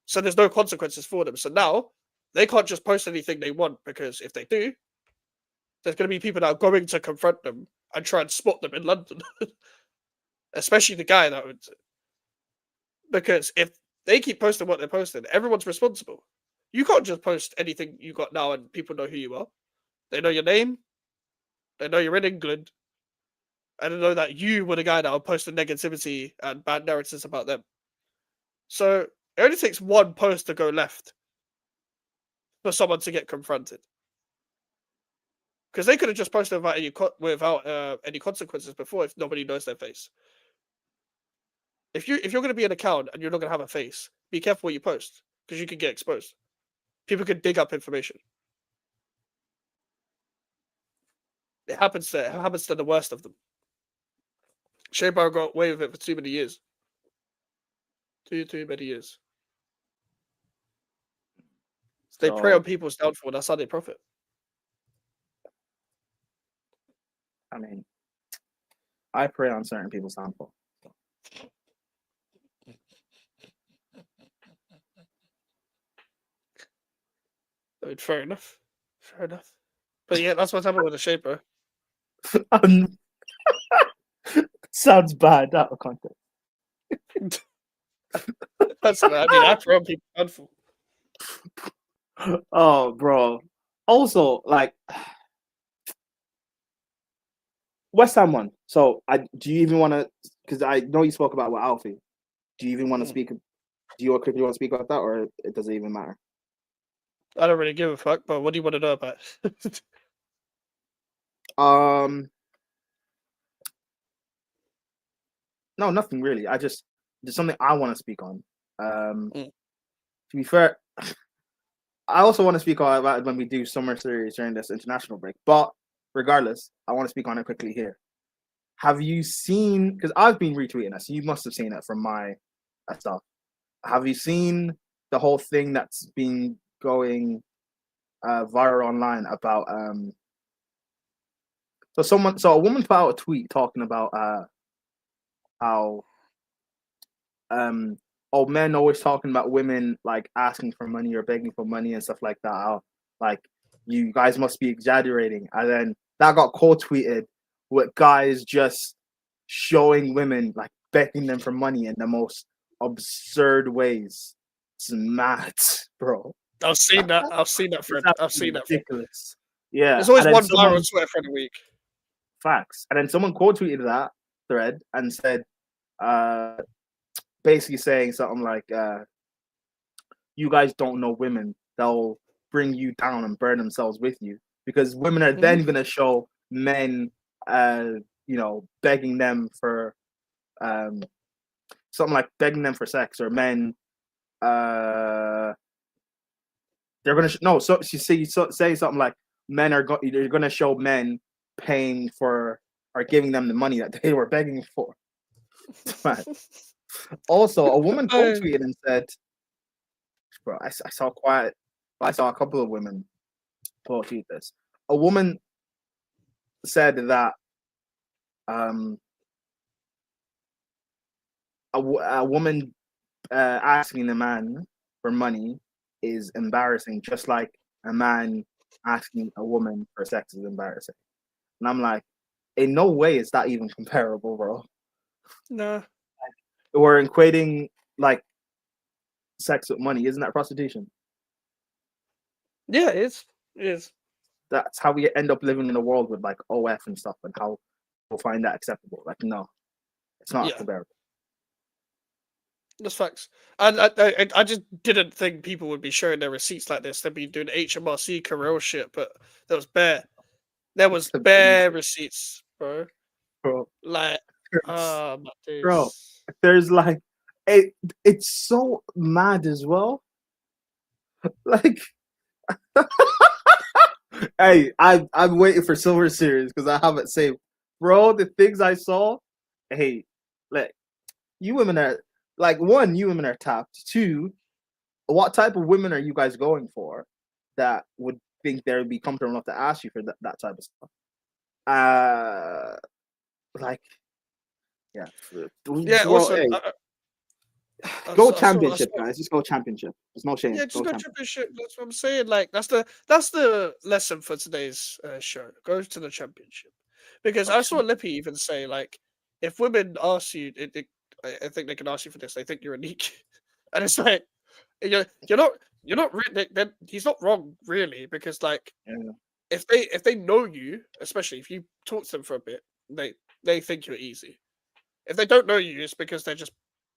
So there's no consequences for them. So now they can't just post anything they want because if they do, there's going to be people that are going to confront them and try and spot them in London. Especially the guy that would. Because if they keep posting what they're posting, everyone's responsible. You can't just post anything you got now and people know who you are. They know your name. They know you're in England. And they know that you were the guy that would post the negativity and bad narratives about them. So it only takes one post to go left for someone to get confronted. Because they could have just posted without any consequences before if nobody knows their face. If you're going to be an account and you're not going to have a face, be careful what you post because you could get exposed. People could dig up information. It happens to the worst of them. Shea Bar got away with it for too many years. Too many years. So they prey on people's downfall. That's how they profit. I mean, I prey on certain people's downfall. I mean, fair enough. Fair enough. But yeah, that's what's happened with the Shaper. Sounds bad out of context. That's what I mean. I prey on people's downfall. Oh, bro. Also, like West Ham won. So, do you even want to? Because I know you spoke about with Alfie. Do you even want to speak? Do you quickly want to speak about that, or it doesn't even matter? I don't really give a fuck. But what do you want to know about it? No, nothing really. There's something I want to speak on. To be fair, I also want to speak about it when we do summer series during this international break. But regardless, I want to speak on it quickly here. Have you seen? Because I've been retweeting it, so you must have seen it from my stuff. Have you seen the whole thing that's been going viral online about? So a woman put out a tweet talking about how men always talking about women like asking for money or begging for money and stuff like that. How, like, you guys must be exaggerating. And then that got co-tweeted with guys just showing women like begging them for money in the most absurd ways. It's mad, bro. I've seen that, friend. I've seen that. Ridiculous. Yeah. There's always one viral Twitter for the week. Facts. And then someone quote tweeted that thread and said, basically saying something like, you guys don't know women. They'll bring you down and burn themselves with you. Because women are then going to show men, begging them for something like begging them for sex, or men, they're going to, so she say something like men are you're going to show men paying for or giving them the money that they were begging for. Also, a woman tweeted and said, bro, I saw a couple of women tweet this. A woman said that a woman asking a man for money is embarrassing, just like a man asking a woman for sex is embarrassing. And I'm like, in no way is that even comparable, bro. No. We're equating like sex with money. Isn't that prostitution? Yeah, it is. It is. That's how we end up living in a world with like OF and stuff, and how will find that acceptable. Like, no, it's not Yeah. acceptable. That's facts. And I just didn't think people would be sharing their receipts like this. They'd be doing HMRC Carell shit, but there was bare. There was bare receipts, bro. Bro, Like, my bro, days. there's like, it's so mad as well. Like, hey, I'm waiting for Silver Series because I haven't saved, bro. The things I saw, hey, like, you women are like, one, you women are tapped. Two, what type of women are you guys going for that would think they would be comfortable enough to ask you for that type of stuff? Like, yeah, Yeah. well, Also, hey, I go saw- championship, guys. Just go championship. There's no shame. Yeah, just Go go championship. championship. That's what I'm saying. Like, that's the lesson for today's show. Go to the championship, because I saw Lippy even say, like, if women ask you, I think they can ask you for this. They think you're unique, and it's like you're not really. Then he's not wrong, really, because, like, Yeah. if they know you, especially if you talk to them for a bit, they think you're easy. If they don't know you, it's because they're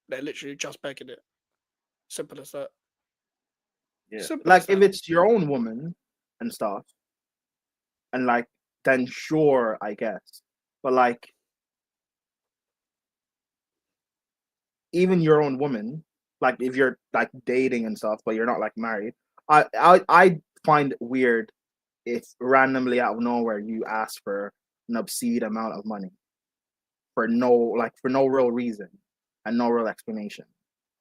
literally just begging it. Simple as that. Yeah. Simple Like, as if that. it's your own woman and stuff, and like, then sure, I guess. But like, even your own woman, like, if you're like dating and stuff, but you're not like married, I find it weird if randomly out of nowhere you ask for an obscene amount of money for no real reason and no real explanation.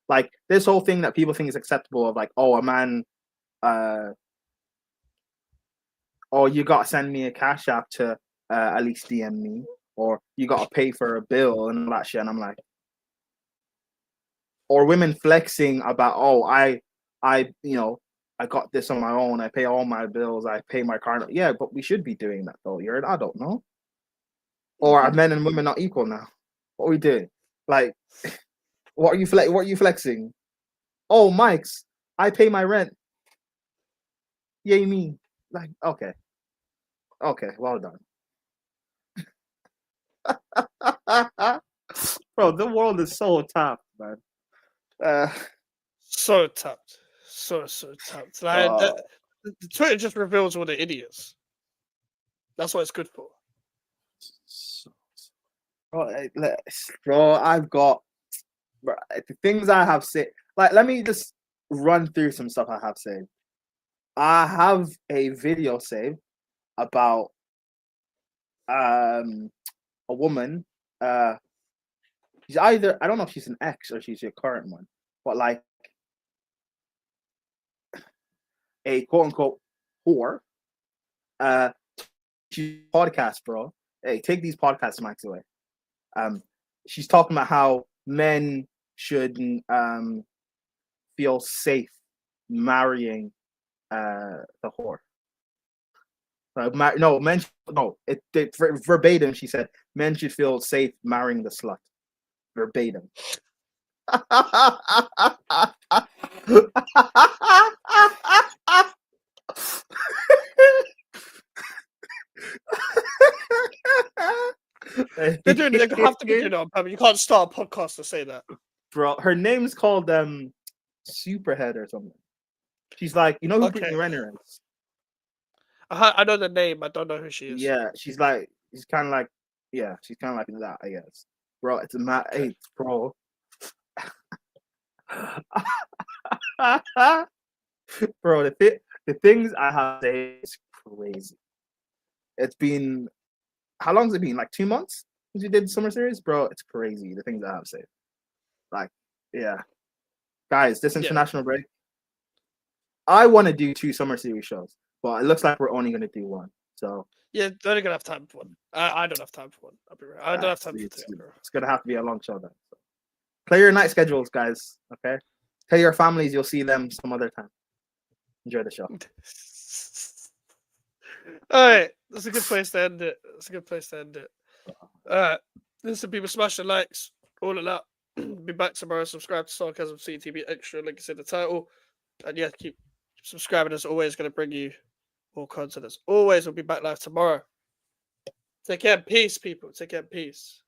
Like, this whole thing that people think is acceptable of, like, oh, a man, oh, you gotta send me a cash app to at least DM me, or you gotta pay for a bill and all that shit. And I'm like, or women flexing about, oh, I I got this on my own. I pay all my bills. I pay my car. Yeah, but we should be doing that though. You're an adult, no? Or are men and women not equal now? What are we doing? Like, what are you flexing? Oh, Mike's, I pay my rent. Yay me. Like, okay. Okay, well done. Bro, the world is so tough, man. So tapped. So tapped. Like, the Twitter just reveals all the idiots. That's what it's good for. Bro, I've got the things I have said. Like, let me just run through some stuff I have saved. I have a video saved about a woman. She's either, I don't know if she's an ex or she's your current one, but like a quote unquote whore. She's podcast, bro. Hey, take these podcast mics away. She's talking about how men shouldn't feel safe marrying the whore. Verbatim, she said men should feel safe marrying the slut. Verbatim. They have to be doing it on purpose. You can't start a podcast to say that. Bro, her name's called Superhead or something. She's like, you know who Okay. Brittany Renner is? I know the name. I don't know who she is. Yeah, she's kind of like that, I guess. Bro, it's a mad eight, bro. Bro, the things I have to say is crazy. It's been, how long has it been? Like 2 months since we did the summer series? Bro, it's crazy, the things I have to say. Like, yeah. Guys, this international break, I want to do 2 summer series shows, but it looks like we're only going to do 1. So yeah, they're only gonna have time for 1. I don't have time for 1. I'll be right. I don't have time for 2. It's gonna have to be a long show then. So. Play your night schedules, guys. Okay. Tell your families you'll see them some other time. Enjoy the show. All right, that's a good place to end it. All right, listen, people, smash the likes, all of that. Be back tomorrow. Subscribe to SarcasmCityTVExtra. Link is in the title. And yeah, keep subscribing. As always, going to bring you more content. As always, we'll be back live tomorrow. Take care, peace, people. Take care, peace.